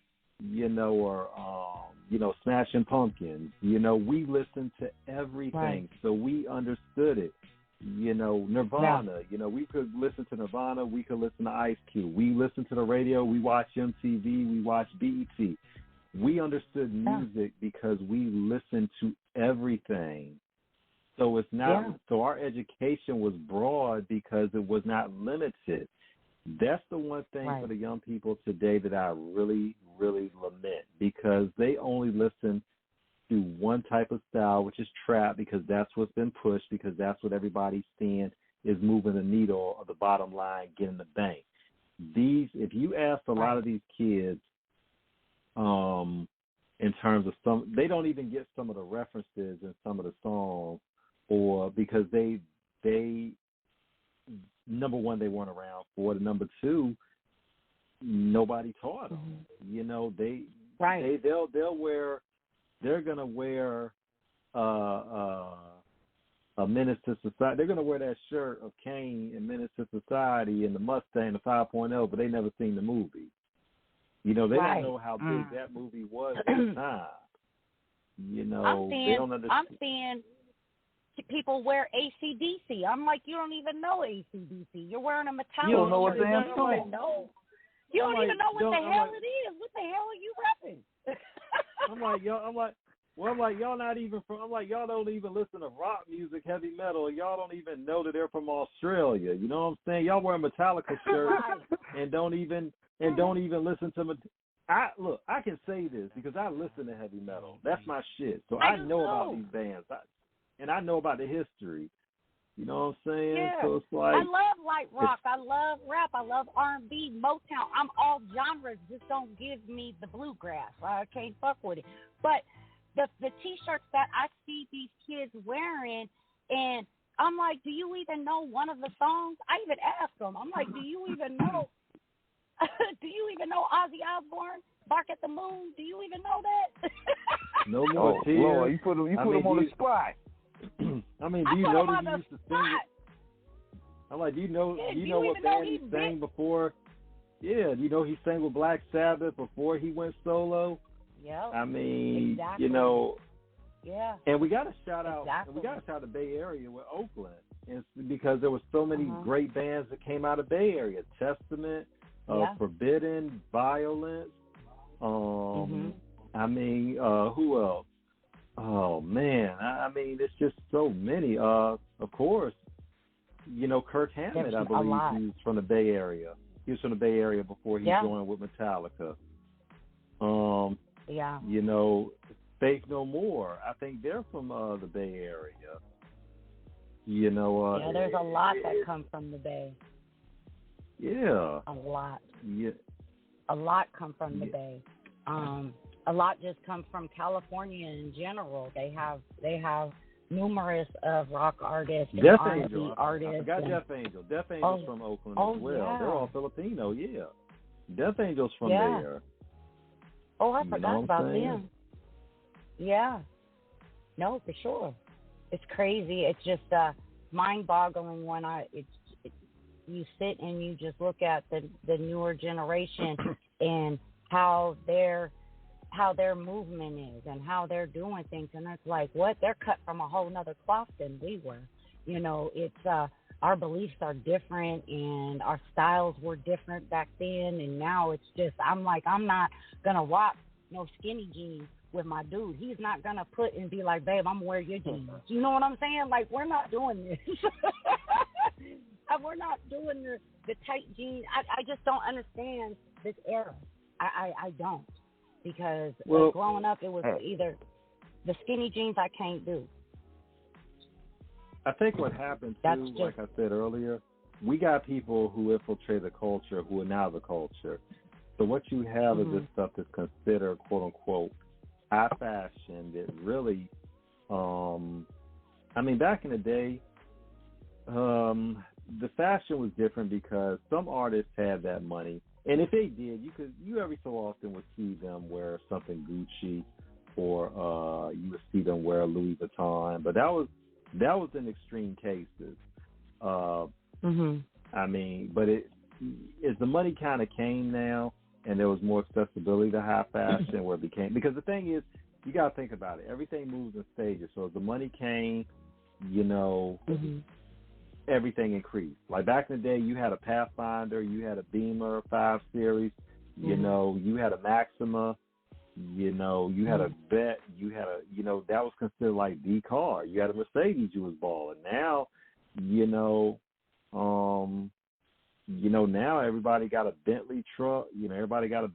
Smashing Pumpkins, you know, we listened to everything, so we understood it. You know, Nirvana, you know, we could listen to Nirvana, we could listen to Ice Cube, we listened to the radio, we watched MTV, we watched BET. We understood music because we listened to everything. So it's not. So our education was broad because it was not limited. That's the one thing for the young people today that I really, really lament, because they only listen to one type of style, which is trap, because that's what's been pushed, because that's what everybody's seeing is moving the needle of the bottom line, getting the bank. If you ask a lot of these kids, in terms of they don't even get some of the references in some of the songs, or because they number one, they weren't around for it. Number two, nobody taught them. You know, they're gonna wear a a Menace to Society. They're gonna wear that shirt of Kane and Menace to Society and the Mustang, the 5.0, but they never seen the movie. You know, they don't know how big that movie was at the time. You know, they don't understand. I'm seeing people wear AC/DC. I'm like, you don't even know AC/DC. You're wearing a Metallica. You don't know what shirt. damn You song. You don't even know what the hell it is. What the hell are you repping? I'm like, y'all not even from. I'm like, y'all don't even listen to rock music, heavy metal. Y'all don't even know that they're from Australia. You know what I'm saying? Y'all wear Metallica shirts and don't even listen to. I can say this because I listen to heavy metal. That's my shit. So I know about these bands, and I know about the history. You know what I'm saying? Yeah. So it's like, I love light rock. I love rap. I love R&B, Motown. I'm all genres. Just don't give me the bluegrass. I can't fuck with it. But the T-shirts that I see these kids wearing, and I'm like, do you even know one of the songs? I even ask them. I'm like, do you even know? Do you even know Ozzy Osbourne? Bark at the Moon? Do you even know that? No more tears. Lord, you put them on the spot. I mean, do you know that he used to sing it? I'm like, do you know what band he sang before? Yeah, do you know he sang with Black Sabbath before he went solo? Yeah. I mean, exactly. you know. Yeah. And we got to shout out. And we got to shout out the Bay Area with Oakland, it's because there were so many great bands that came out of Bay Area. Testament, Forbidden, Violence. I mean, who else? Oh man, I mean, it's just so many. Of course, you know, Kirk Hammett, I believe he's from the Bay Area. He was from the Bay Area before he joined with Metallica. You know, Faith No More. I think they're from the Bay Area. You know, there's a lot that come from the Bay. Yeah. A lot. Yeah. A lot come from the Bay. A lot just comes from California in general. They have numerous rock artists and Death R&B Angel. artists. I forgot Death Angel. Death Angel's from Oakland as well. Yeah. They're all Filipino, Death Angel's from there. Oh, I forgot about them. Yeah. No, for sure. It's crazy. It's just mind-boggling when you sit and you just look at the newer generation and how their movement is and how they're doing things, and it's like, what? They're cut from a whole nother cloth than we were. You know, it's our beliefs are different and our styles were different back then, and now it's just, I'm like, I'm not gonna rock no skinny jeans with my dude. He's not gonna put and be like, babe, I'm gonna wear your jeans. You know what I'm saying? Like, we're not doing this. We're not doing the tight jeans. I just don't understand this era. I don't. Because growing up, it was either the skinny jeans I can't do. I think what happened, too, like I said earlier, we got people who infiltrate the culture who are now the culture. So what you have is this stuff that's considered, quote-unquote, high fashion that really, I mean, back in the day, the fashion was different because some artists had that money. And if they did, you every so often would see them wear something Gucci, or you would see them wear Louis Vuitton. But that was in extreme cases. I mean, but as the money kind of came now, and there was more accessibility to high fashion, where it became, because the thing is, you got to think about it. Everything moves in stages. So as the money came, you know. Everything increased. Like back in the day, you had a Pathfinder, you had a Beamer 5 Series, you know, you had a Maxima, you know, you had a Vet, you had a, you know, that was considered like the car. You had a Mercedes you was balling. Now, now everybody got a Bentley truck. You know, everybody got a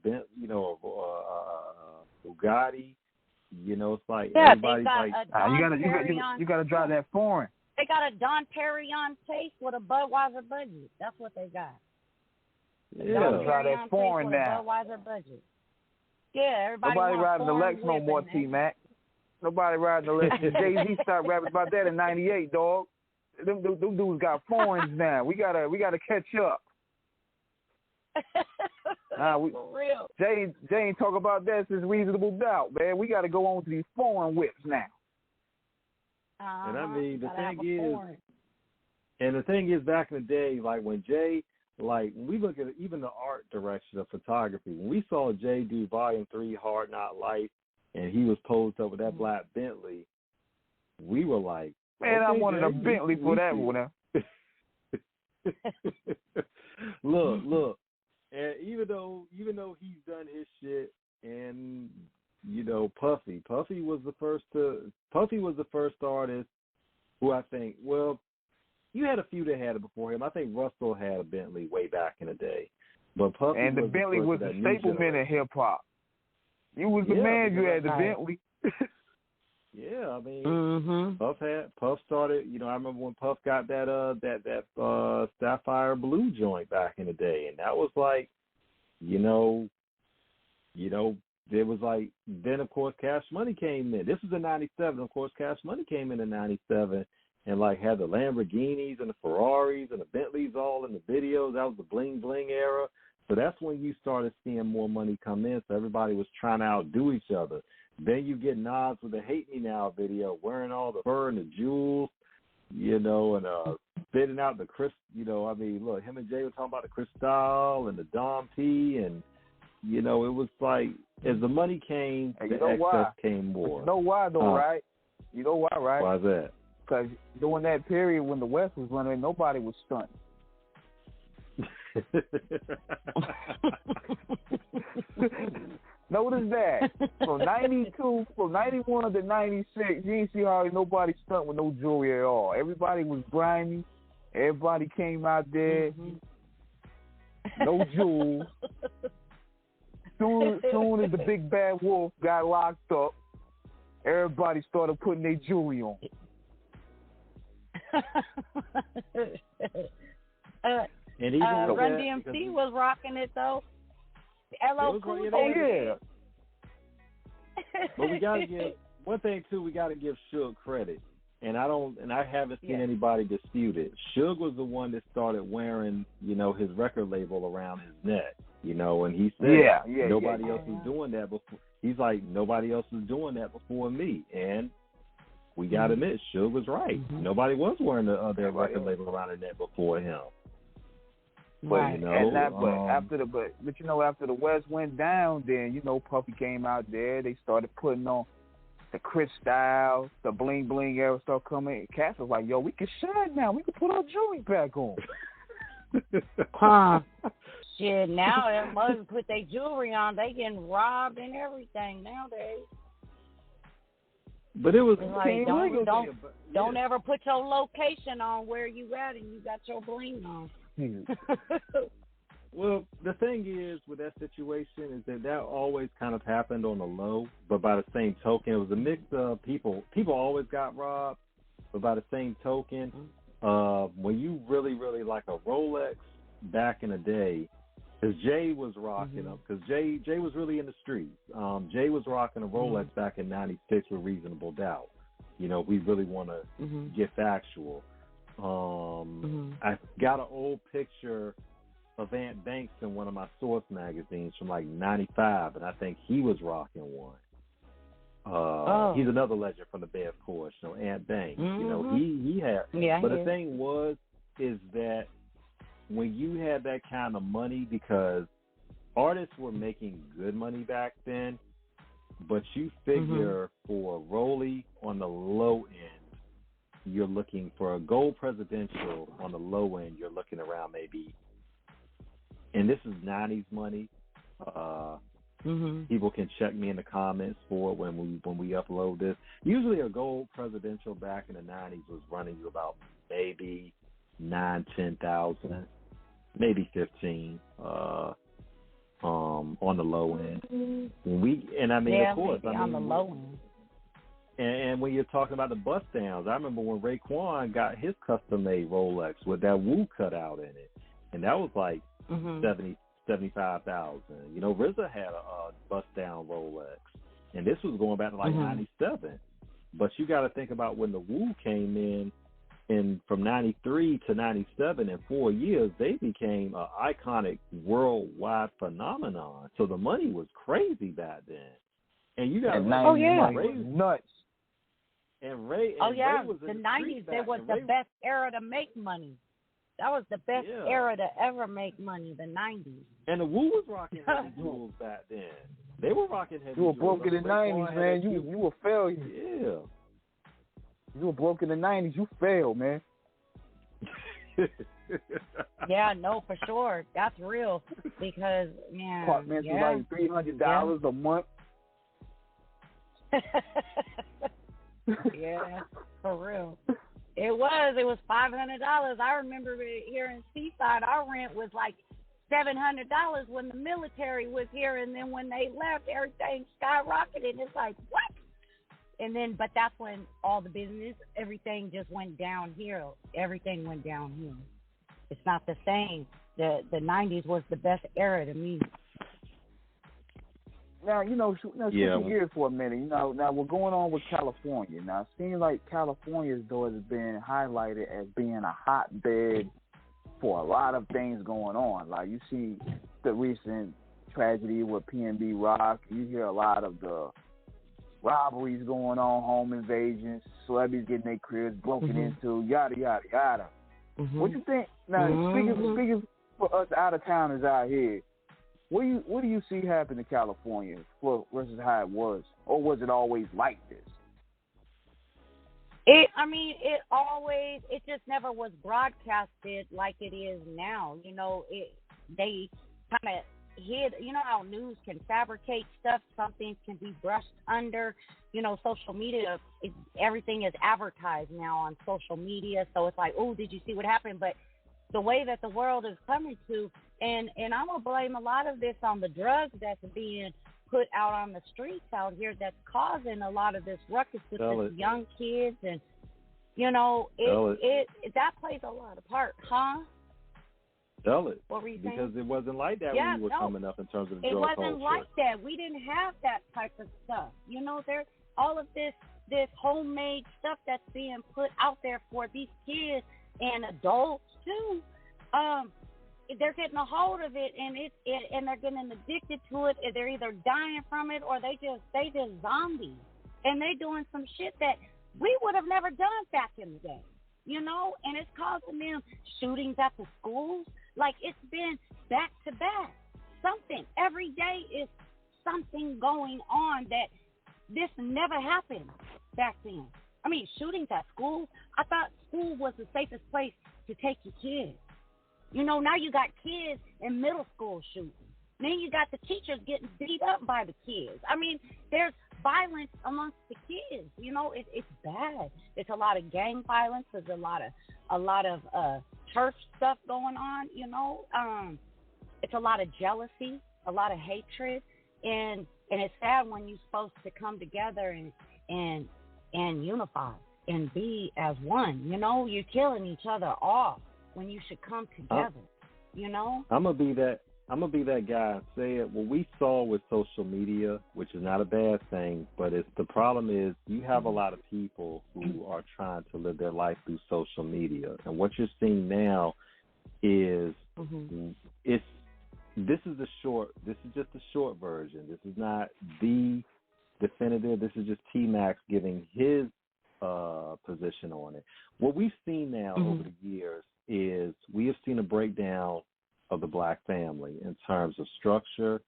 Bugatti. You know, it's like everybody's like, you gotta drive that foreign. They got a Don Perignon taste with a Budweiser budget. That's what they got. Yeah, drive that foreign now. Budweiser budget. Yeah, everybody. Nobody riding the Lex no more, T-Mac. Nobody riding the Lex. Jay-Z started rapping about that in '98, dog. Them dudes got foreigns now. We gotta catch up. For real. Jay ain't talk about that since Reasonable Doubt, man. We gotta go on to these foreign whips now. And I mean, the thing is, back in the day, like when Jay, like when we look at even the art direction of photography, when we saw Jay do Volume 3, Hard Not Life, and he was posed up with that black Bentley, we were like, man, okay, I wanted Jay, a Bentley for that one. Look, and even though he's done his shit, and Puffy was the first artist who I think, well, you had a few that had it before him. I think Russell had a Bentley way back in the day, but Puffy and the was Bentley was the stapleman in hip hop. You was the man. You had the Bentley. Yeah, I mean, Puff started. I remember when Puff got that Sapphire Blue joint back in the day, and that was like, there was like, then of course Cash Money came in. This was in '97. Of course, Cash Money came in '97, and like had the Lamborghinis and the Ferraris and the Bentleys all in the videos. That was the bling bling era. So that's when you started seeing more money come in. So everybody was trying to outdo each other. Then you get Nas with the Hate Me Now video, wearing all the fur and the jewels, and spitting out the look, him and Jay were talking about the Cristal and the Dom P, and, it was like, as the money came, the excess came more. You know why, though, right? You know why, right? Why's that? Because during that period when the West was running, nobody was stunting. Notice that from 91 to 96, you didn't see how nobody stunt with no jewelry at all. Everybody was grimy. Everybody came out there, no jewels. Soon as the big bad wolf got locked up, everybody started putting their jewelry on. And even Run DMC was rocking it though. LL Cool J. But we gotta give one thing too. We gotta give Suge credit, and I haven't seen anybody dispute it. Suge was the one that started wearing, his record label around his neck, and he said nobody else was doing that before. He's like, nobody else was doing that before me, and we gotta admit, Suge was right. Nobody was wearing their record label around their neck before him. But after the West went down, then Puffy came out there. They started putting on the Cristal, the bling bling era started coming. Cass was like, "Yo, we can shine now. We can put our jewelry back on." Shit, now they must put their jewelry on. They getting robbed and everything nowadays. But it was like, don't ever put your location on where you at and you got your bling on. Well, the thing is with that situation is that always kind of happened on the low, but by the same token, it was a mix of people. People always got robbed, but by the same token, when you really, really like a Rolex back in the day, because Jay was rocking them, because Jay was really in the streets. Jay was rocking a Rolex back in '96 with Reasonable Doubt. We really want to get factual. I got an old picture of Ant Banks in one of my Source magazines from like '95, and I think he was rocking one. He's another legend from the Bay, of course. Ant Banks. He had. Yeah, but the thing is that when you had that kind of money, because artists were making good money back then, but you figure for a Rollie on the low end, you're looking for a gold presidential on the low end. You're looking around maybe, and this is '90s money. People can check me in the comments for it when we upload this. Usually, a gold presidential back in the '90s was running you about maybe 9,000-10,000, maybe 15 on the low end. Of course, on the low end. And when you're talking about the bust downs, I remember when Raekwon got his custom-made Rolex with that Woo cutout in it, and that was like 75,000. RZA had a bust-down Rolex, and this was going back to like 97. But you got to think about when the Woo came in, and from 93 to 97, in 4 years, they became an iconic worldwide phenomenon. So the money was crazy back then. And you got nuts. And Ray. Oh yeah, Ray was the in '90s. It was the best era to make money. That was the best era to ever make money. The '90s. And the Wu was rocking heavy jewels back then. They were rocking heavy jewels. You were broke in the '90s, man. You were failure. Yeah. You were broke in the '90s. You failed, man. Yeah, no, for sure. That's real. Because, man. Apartments were like $300 a month. Yeah, for real. It was $500. I remember here in Seaside, our rent was like $700 when the military was here, and then when they left, everything skyrocketed. It's like, what? And then, but that's when all the business, everything just went downhill. Everything went downhill. It's not the same. The '90s was the best era to me. Now, switching gears for a minute. Now we're going on with California. Now, it seems like California, though, has been highlighted as being a hotbed for a lot of things going on. Like, you see the recent tragedy with PNB Rock. You hear a lot of the robberies going on, home invasions, celebrities getting their cribs broken into, yada, yada, yada. What do you think? Now, speaking for us out-of-towners out here, what do you see happen to California versus how it was? Or was it always like this? It just never was broadcasted like it is now. They kind of hid, how news can fabricate stuff. Some things can be brushed under. Social media, everything is advertised now on social media. So it's like, oh, did you see what happened? But the way that the world is coming to, and I'm going to blame a lot of this on the drugs that's being put out on the streets out here that's causing a lot of this ruckus with the young kids. And, that plays a lot of part, huh? Tell it. What were you saying? Because it wasn't like that when you were coming up in terms of the drug culture. It wasn't like that. We didn't have that type of stuff. There's all of this homemade stuff that's being put out there for these kids and adults too. They're getting a hold of it, and and they're getting addicted to it. They're either dying from it or they just zombies, and they doing some shit that we would have never done back in the day. And it's causing them shootings at the schools. Like, it's been back to back. Something every day is something going on that this never happened back then. I mean, shootings at schools. I thought school was the safest place to take your kids. Now you got kids in middle school shooting. Then you got the teachers getting beat up by the kids. I mean, there's violence amongst the kids. It's bad. It's a lot of gang violence. There's a lot of turf stuff going on. It's a lot of jealousy, a lot of hatred, and it's sad when you're supposed to come together and unify and be as one. You're killing each other off when you should come together. I'm gonna be that guy and say it. What we saw with social media, which is not a bad thing, but the problem is you have a lot of people who are trying to live their life through social media, and what you're seeing now is this is just the short version. This is not the definitive. This is just T-Max giving his position on it. What we've seen now over the years is we have seen a breakdown of the black family in terms of structure.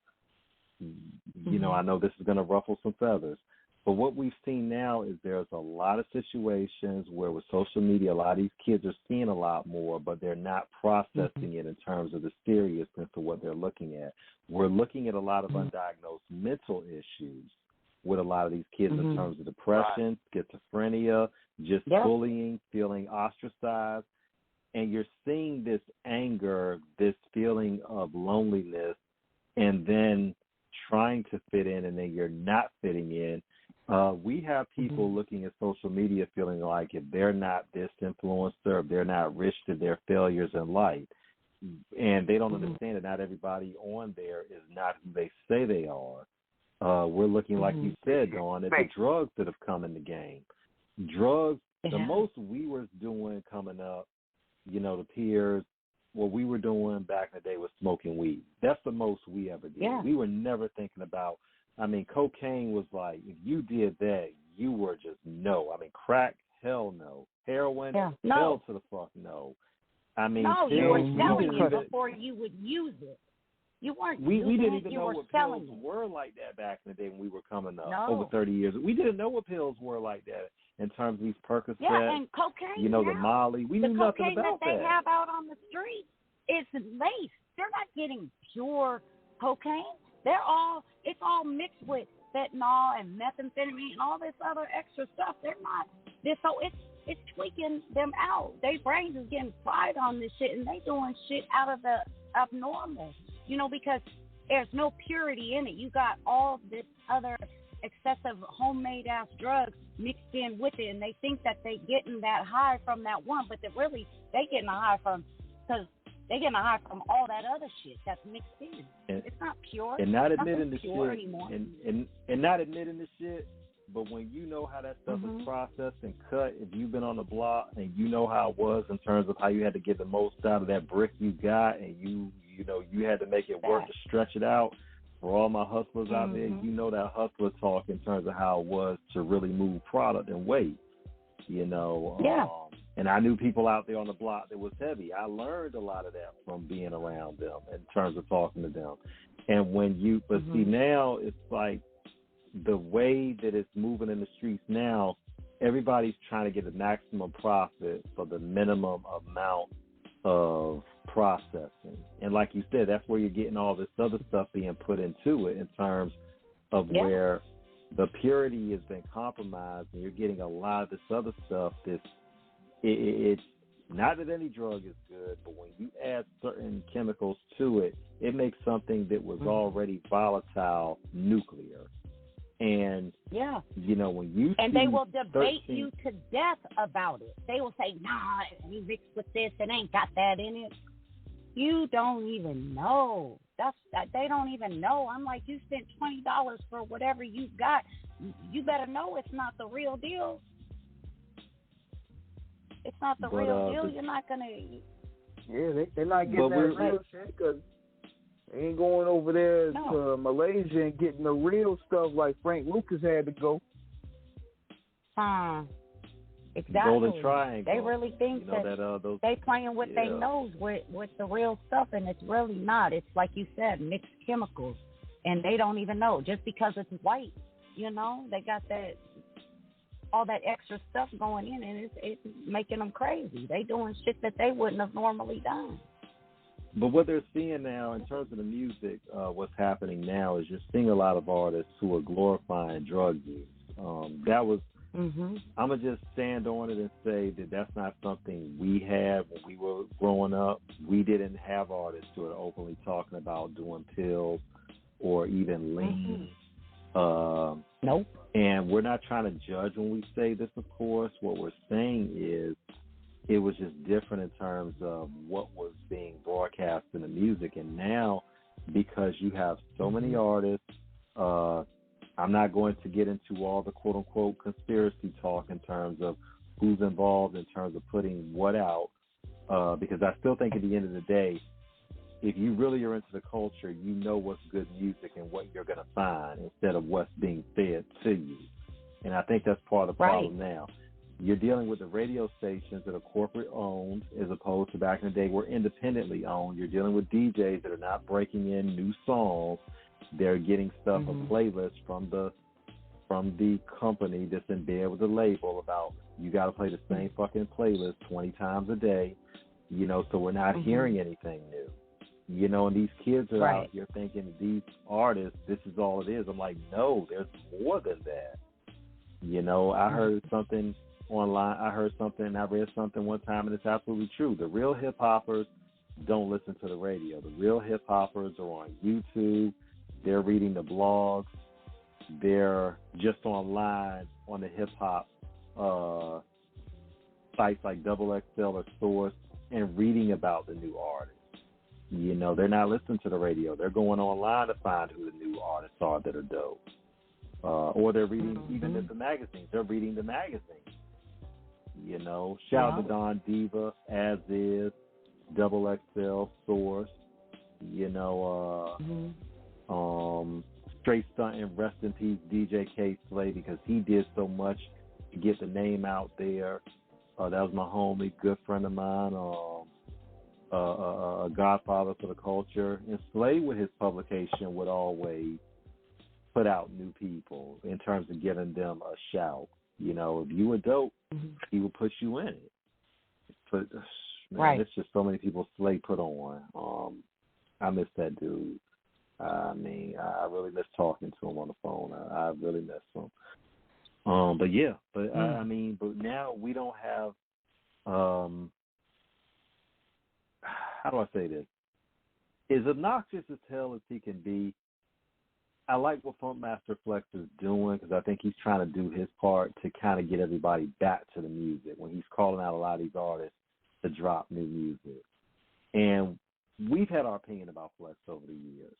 I know this is going to ruffle some feathers, but what we've seen now is there's a lot of situations where with social media, a lot of these kids are seeing a lot more, but they're not processing it in terms of the seriousness of what they're looking at. We're looking at a lot of undiagnosed mental issues with a lot of these kids in terms of depression, schizophrenia, just bullying, feeling ostracized. And you're seeing this anger, this feeling of loneliness, and then trying to fit in, and then you're not fitting in. We have people looking at social media feeling like if they're not this influencer, if they're not rich to their failures in life, and they don't understand that not everybody on there is not who they say they are. We're looking, like you said, Dawn, at the drugs that have come in the game. Drugs, the most we were doing coming up, the peers, what we were doing back in the day was smoking weed. That's the most we ever did. We were never thinking about, cocaine was like, if you did that, you were just no. I mean, crack, hell no. Heroin, no. hell to the fuck no. I mean, no, you pills, were selling it before you would use it. You weren't. We didn't even you know were what selling pills it. were like that back in the day when we were coming up. No. Over 30 years, we didn't know what pills were like that in terms of these Percocets. Yeah, and cocaine. You know, now, the Molly. We knew nothing about that. The cocaine that they have out on the street is laced. They're not getting pure cocaine. It's all mixed with fentanyl and methamphetamine and all this other extra stuff. They're not this, so it's tweaking them out. Their brains is getting fried on this shit, and they doing shit out of the abnormal. You know, because there's no purity in it. You got all this other excessive homemade ass drugs mixed in with it, and they think that they getting that high from that one, but they getting a high from all that other shit that's mixed in. It's not pure. And not admitting the pure shit anymore. And not admitting the shit. But when you know how that stuff is processed and cut, if you've been on the block and you know how it was in terms of how you had to get the most out of that brick you got, and you had to make it work to stretch it out. For all my hustlers out there, you know that hustler talk in terms of how it was to really move product and weight. You know. Yeah. And I knew people out there on the block that was heavy. I learned a lot of that from being around them in terms of talking to them. And see, now it's like the way that it's moving in the streets now, everybody's trying to get the maximum profit for the minimum amount of processing. And like you said, that's where you're getting all this other stuff being put into it in terms of where the purity has been compromised, and you're getting a lot of this other stuff that's it's not that any drug is good, but when you add certain chemicals to it, it makes something that was already volatile nuclear. And you know, when you they will debate you to death about it. They will say, "Nah, you mixed with this, it ain't got that in it." You don't even know. They don't even know. I'm like, you spent $20 for whatever you got. You better know it's not the real deal. It's not the real deal. You're not gonna. Yeah, they're not getting that real shit because they ain't going over there to Malaysia and getting the real stuff like Frank Lucas had to go. Exactly. Golden Triangle. They really think that they playing with their nose with the real stuff, and it's really not. It's like you said, mixed chemicals, and they don't even know. Just because it's white, you know, they got all that extra stuff going in, and it's making them crazy. They doing shit that they wouldn't have normally done. But what they're seeing now in terms of the music, what's happening now is you're seeing a lot of artists who are glorifying drug use. That was, I'm going to just stand on it and say that that's not something we had when we were growing up. We didn't have artists who are openly talking about doing pills or even lean. Nope. And we're not trying to judge when we say this, of course. What we're saying is it was just different in terms of what was being broadcast in the music. And now, because you have so many artists, I'm not going to get into all the quote-unquote conspiracy talk in terms of who's involved in terms of putting what out, because I still think at the end of the day, if you really are into the culture, you know what's good music and what you're going to find instead of what's being fed to you. And I think that's part of the problem now. You're dealing with the radio stations that are corporate owned as opposed to back in the day were independently owned. You're dealing with DJs that are not breaking in new songs. They're getting stuff, a playlist from the company that's been there with the label about you got to play the same fucking playlist 20 times a day, you know, so we're not hearing anything new. You know, and these kids are out here thinking these artists, this is all it is. I'm like, no, there's more than that. You know, I heard something online. I read something one time, and it's absolutely true. The real hip-hoppers don't listen to the radio. The real hip-hoppers are on YouTube. They're reading the blogs. They're just online on the hip-hop sites like XXL or Source and reading about the new artists. You know, they're not listening to the radio. They're going online to find who the new artists are that are dope. Or they're reading even the magazines. They're reading the magazines. You know, shout out to Don Diva, As Is, XXL, Source. You know, straight stunting. Rest in peace, DJ K. Slay, because he did so much to get the name out there. That was my homie, good friend of mine, a godfather for the culture. And Slay, with his publication, would always put out new people in terms of giving them a shout. You know, if you were dope, he would put you in it. But man, it's just so many people Slay put on. I miss that dude. I mean, I really miss talking to him on the phone. I really miss him. But yeah, I mean, but now we don't have. How do I say this? As obnoxious as hell as he can be, I like what Funkmaster Flex is doing because I think he's trying to do his part to kind of get everybody back to the music when he's calling out a lot of these artists to drop new music. And we've had our opinion about Flex over the years.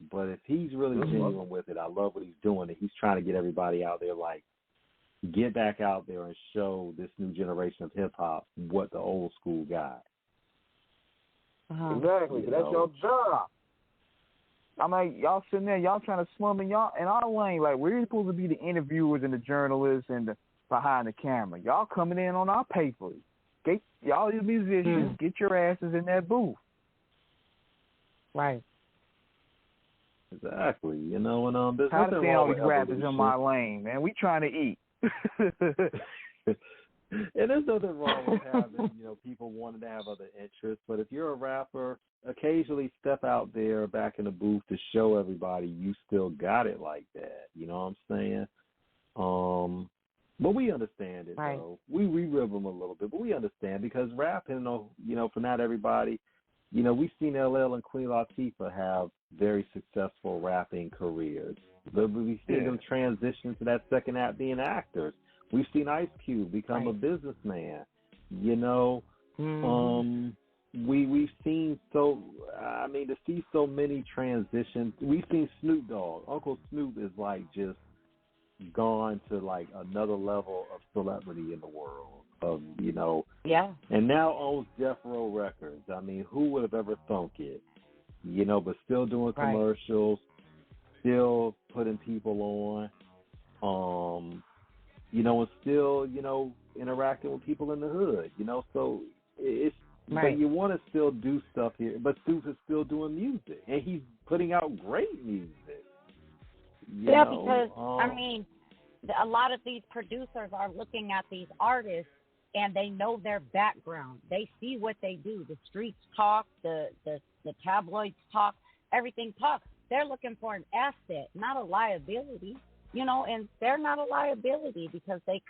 But if he's really genuine with it, I love what he's doing. And he's trying to get everybody out there, like, get back out there and show this new generation of hip-hop what the old school got. Exactly. That's your job. I'm like, y'all sitting there, y'all trying to swim in our lane. Like, we're supposed to be the interviewers and the journalists and the behind the camera. Y'all coming in on our papers. Get y'all, you musicians, get your asses in that booth. Right. Exactly. You know, and there's tired nothing of seeing wrong all these with rappers evolution. in my lane, man. We trying to eat. And there's nothing wrong with having, people wanting to have other interests. But if you're a rapper, occasionally step out there back in the booth to show everybody you still got it like that. You know what I'm saying? But we understand it, though. We rib them a little bit, but we understand because rapping, for not everybody, we've seen LL and Queen Latifah have very successful rapping careers. But we've seen them transition to that second act being actors. We've seen Ice Cube become a businessman. We've seen to see so many transitions. We've seen Snoop Dogg. Uncle Snoop is like just gone to like another level of celebrity in the world. And now owns Death Row Records. I mean, who would have ever thunk it? But still doing commercials, still putting people on. And still, interacting with people in the hood, so it's, but you want to still do stuff here, but Snoop is still doing music, and he's putting out great music. Because, a lot of these producers are looking at these artists, and they know their background. They see what they do. The streets talk, the tabloids talk, everything talks. They're looking for an asset, not a liability. And they're not a liability because they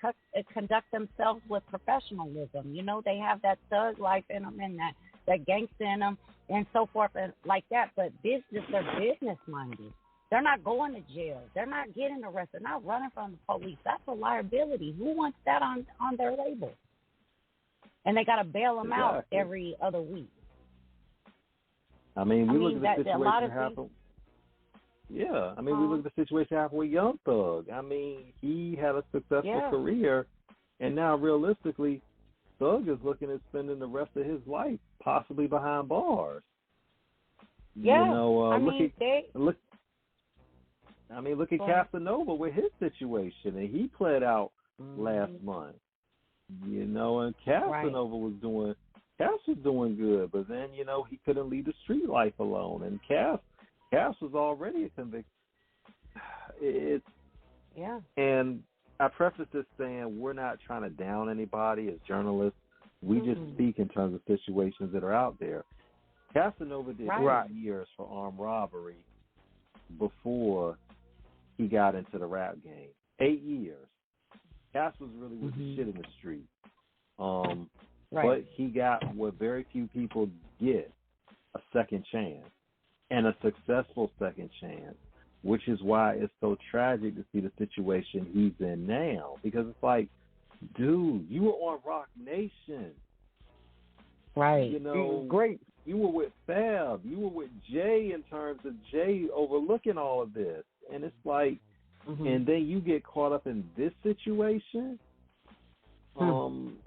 conduct themselves with professionalism. They have that thug life in them and that gangster in them and so forth and like that. But they're business-minded. They're not going to jail. They're not getting arrested. They're not running from the police. That's a liability. Who wants that on their label? And they got to bail them out every other week. We look at the situation happen. Yeah, we look at the situation happened with Young Thug. He had a successful career, and now realistically, Thug is looking at spending the rest of his life possibly behind bars. Yeah, look at Casanova with his situation, and he pled out last month. And Casanova was doing good, but then he couldn't leave the street life alone, and Cass was already a convict. And I preface this saying we're not trying to down anybody as journalists. We just speak in terms of situations that are out there. Casanova did 8 years for armed robbery before he got into the rap game. 8 years. Cass was really with the shit in the street. But he got what very few people get, a second chance. And a successful second chance, which is why it's so tragic to see the situation he's in now. Because it's like, dude, you were on Rock Nation. Right. Great. You were with Fab. You were with Jay in terms of Jay overlooking all of this. And it's like, and then you get caught up in this situation. Being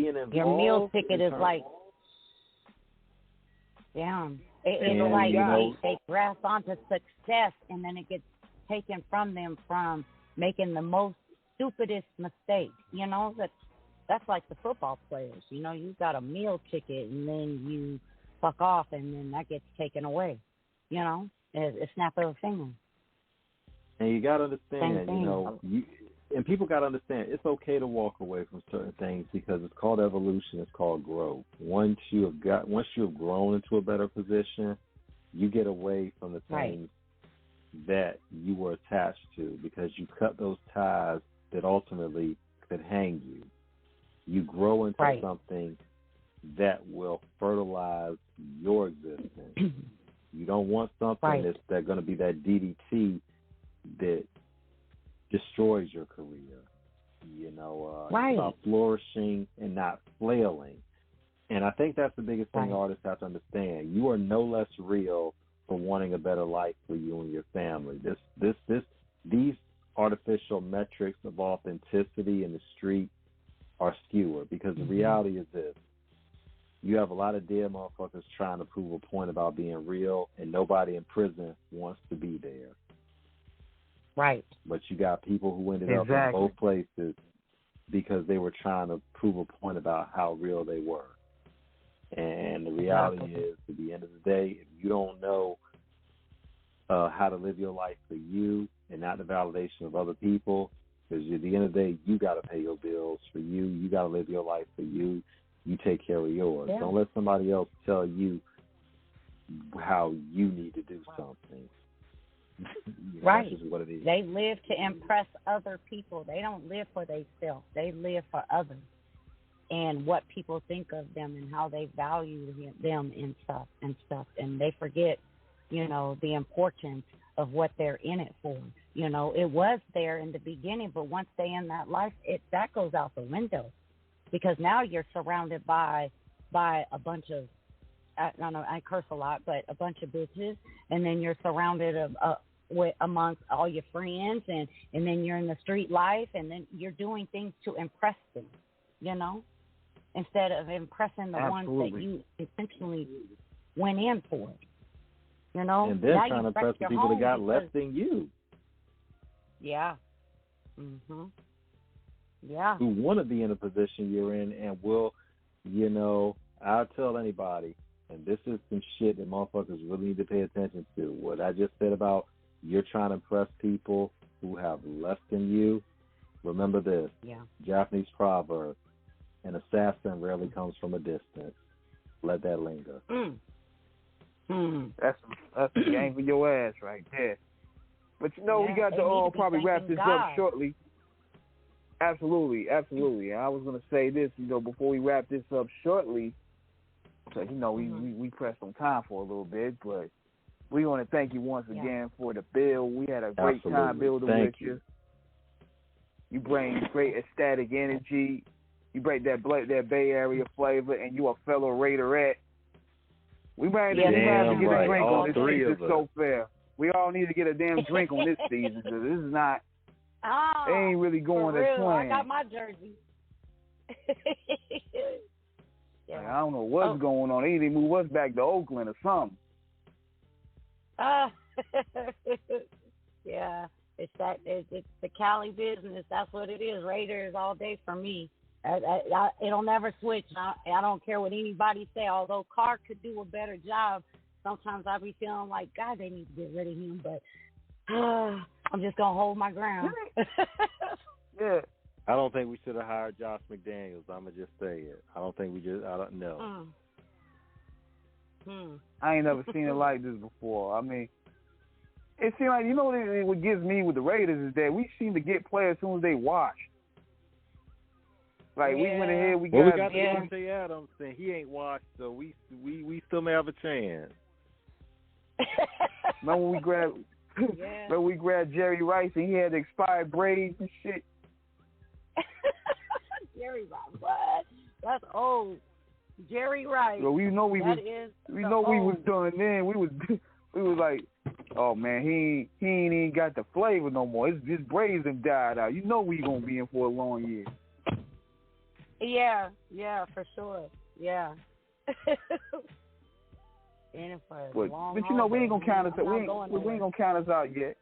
involved. Your meal ticket is like, It's like they grasp onto success, and then it gets taken from them from making the most stupidest mistake. You know, that's like the football players. You know, you got a meal ticket, and then you fuck off, and then that gets taken away. You know, a snap of a finger. And you got to understand, you know, and people got to understand, it's okay to walk away from certain things because it's called evolution. It's called growth. Once you have grown into a better position, you get away from the things that you were attached to because you cut those ties that ultimately could hang you. You grow into something that will fertilize your existence. You don't want something that's going to be that DDT that destroys your career. You know, it's about flourishing and not flailing. And I think that's the biggest thing artists have to understand. You are no less real for wanting a better life for you and your family. These artificial metrics of authenticity in the street are skewered because the reality is this. You have a lot of dead motherfuckers trying to prove a point about being real, and nobody in prison wants to be there. Right. But you got people who ended up in both places because they were trying to prove a point about how real they were. And the reality is, at the end of the day, if you don't know how to live your life for you and not the validation of other people, because at the end of the day, you got to pay your bills for you. You got to live your life for you. You take care of yours. Yeah. Don't let somebody else tell you how you need to do something. You know, that's just what it is. They live to impress other people. They don't live for themselves. They live for others and what people think of them and how they value them and stuff. And they forget, you know, the importance of what they're in it for. You know, it was there in the beginning, but once they in that life, that goes out the window because now you're surrounded by a bunch of, I don't know, I curse a lot, but a bunch of bitches, and then you're surrounded with amongst all your friends, and then you're in the street life, and then you're doing things to impress them, you know, instead of impressing the ones that you intentionally went in for, you know. And then now trying to impress the people that got less than you. Yeah. Mhm. Yeah. Who want to be in a position you're in and will, you know, I'll tell anybody, and this is some shit that motherfuckers really need to pay attention to. What I just said about you're trying to impress people who have less than you, remember this. Yeah. Japanese proverb, an assassin rarely comes from a distance. Let that linger. That's a game for your ass right there. But you know, we got to probably wrap this up shortly. Absolutely. And I was going to say this, you know, before we wrap this up shortly, because, you know, we pressed on time for a little bit, but we want to thank you once again for the build. We had a great time building with you. You bring great ecstatic energy. You bring that Bay Area flavor, and you a fellow Raiderette. We might have to get a drink on this season. It's so fair. We all need to get a damn drink on this season, because this is not, they ain't really going as planned. I got my jersey. Like, I don't know what's going on. They need to move us back to Oakland or something. Yeah, it's the Cali business. That's what it is. Raiders all day for me. It'll never switch. I don't care what anybody say. Although Carr could do a better job, sometimes I be feeling like, God, they need to get rid of him. But I'm just gonna hold my ground. Yeah. I don't think we should have hired Josh McDaniels. I'm going to just say it. I don't know. I ain't never seen it like this before. I mean, it seems like, you know, what gets me with the Raiders is that we seem to get players as soon as they wash. Like, we went ahead, we got Devontae Adams, and he ain't washed, so we still may have a chance. Remember when we grabbed Jerry Rice and he had expired braids and shit? Jerry Rice, what? That's old. Jerry Rice. Well, we know we was done then. We was like, oh man, he ain't even got the flavor no more. His braids have died out. You know we gonna be in for a long year. Yeah, for sure. Yeah. In it for a But long you know, we ain't gonna count us. I'm We not going ain't gonna count us out yet.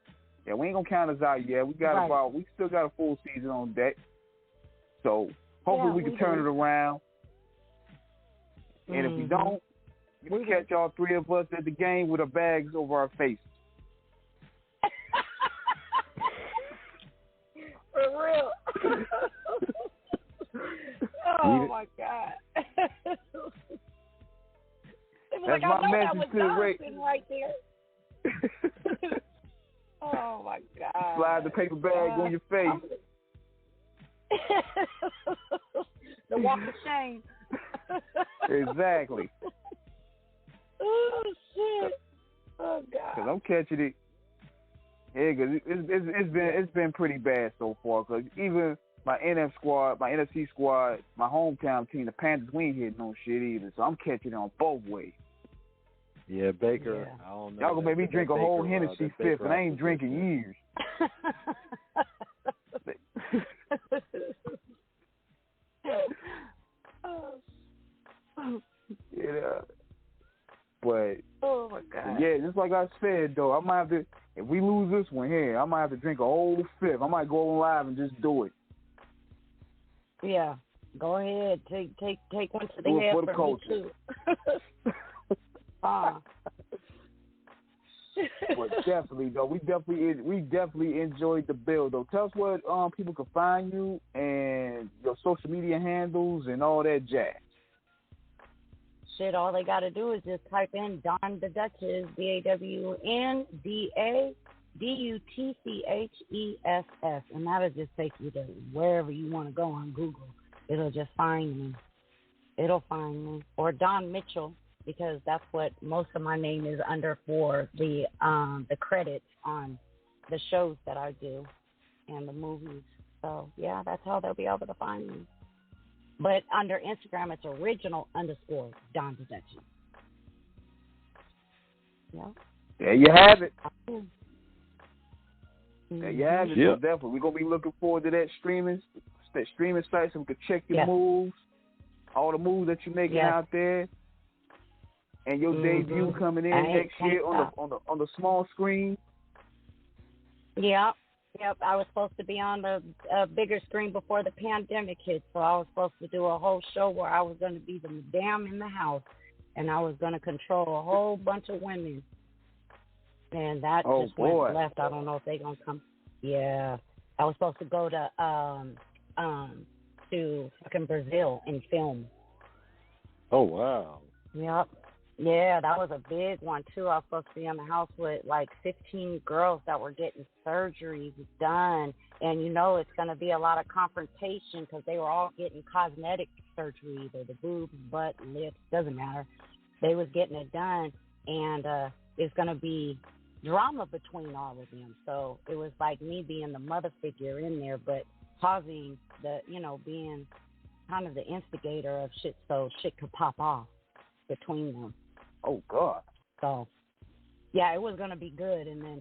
Yeah, we ain't gonna count us out yet. We got we still got a full season on deck. So hopefully we can turn it around. And if we don't, you can catch all three of us at the game with our bags over our faces. For real. Oh my God. That's my message to the radio. Right there. Oh my God. Slide the paper bag on your face. The walk of shame. Exactly. Oh shit. Oh God. Cause I'm catching it. Yeah, cause it's been pretty bad so far. Cause even my NFC squad, my hometown team, the Panthers, we ain't hitting no shit either. So I'm catching it on both ways. Yeah, Baker. Yeah. I don't know. Y'all gonna make me drink a whole Hennessy fifth, and I ain't drinking years. Yeah, but oh my God. Yeah, just like I said though, I might have to. If we lose this one here, I might have to drink a whole fifth. I might go on live and just do it. Yeah, go ahead. Take one to the do head for the for culture. me too. But definitely though, we definitely enjoyed the build though. Tell us what people can find you and your social media handles and all that jazz. Shit, all they got to do is just type in Don the Dutchess, DAWNDADUTCHESS, and that'll just take you to wherever you want to go on Google. It'll just find me. It'll find me. Or Don Mitchell, because that's what most of my name is under for the credits on the shows that I do and the movies. So, yeah, that's how they'll be able to find me. But under Instagram, it's original_Don the Dutchess. Yeah. There you have it. Mm-hmm. There you have it. So definitely, we're gonna be looking forward to that streaming site so we can check your moves, all the moves that you're making out there, and your debut coming in next year on the small screen. Yeah. Yep, I was supposed to be on the bigger screen before the pandemic hit, so I was supposed to do a whole show where I was going to be the madame in the house, and I was going to control a whole bunch of women. And that just went left. I don't know if they're going to come. Yeah, I was supposed to go to fucking Brazil and film. Oh, wow. Yep. Yeah, that was a big one, too. I was supposed to be in the house with, 15 girls that were getting surgeries done. And, it's going to be a lot of confrontation because they were all getting cosmetic surgery, either the boobs, butt, lips, doesn't matter. They was getting it done, and it's going to be drama between all of them. So it was like me being the mother figure in there, but causing the, being kind of the instigator of shit so shit could pop off between them. Oh, God. So, yeah, it was going to be good, and then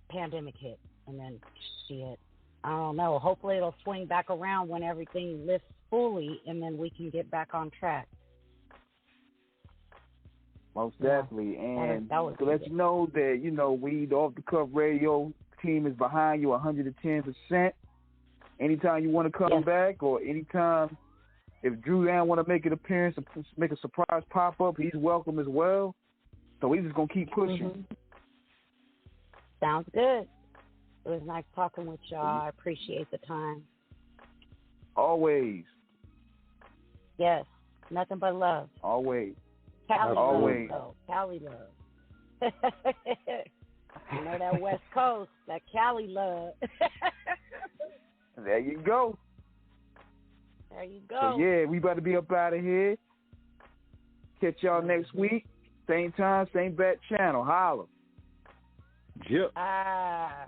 pandemic hit, and then shit. I don't know. Hopefully it'll swing back around when everything lifts fully, and then we can get back on track. Most definitely. And to let you know that, we, the Off the Cuff Radio team, is behind you 110%. Anytime you want to come back or anytime if Dru Down want to make an appearance, make a surprise pop-up, he's welcome as well. So we just going to keep pushing. Mm-hmm. Sounds good. It was nice talking with y'all. I appreciate the time. Always. Yes. Nothing but love. Always. Cali Always. love. Cali love. That West Coast, that Cali love. There you go. There you go. So, yeah, we about to be up out of here. Catch y'all next week. Same time, same bat channel. Holla. Yep. Ah.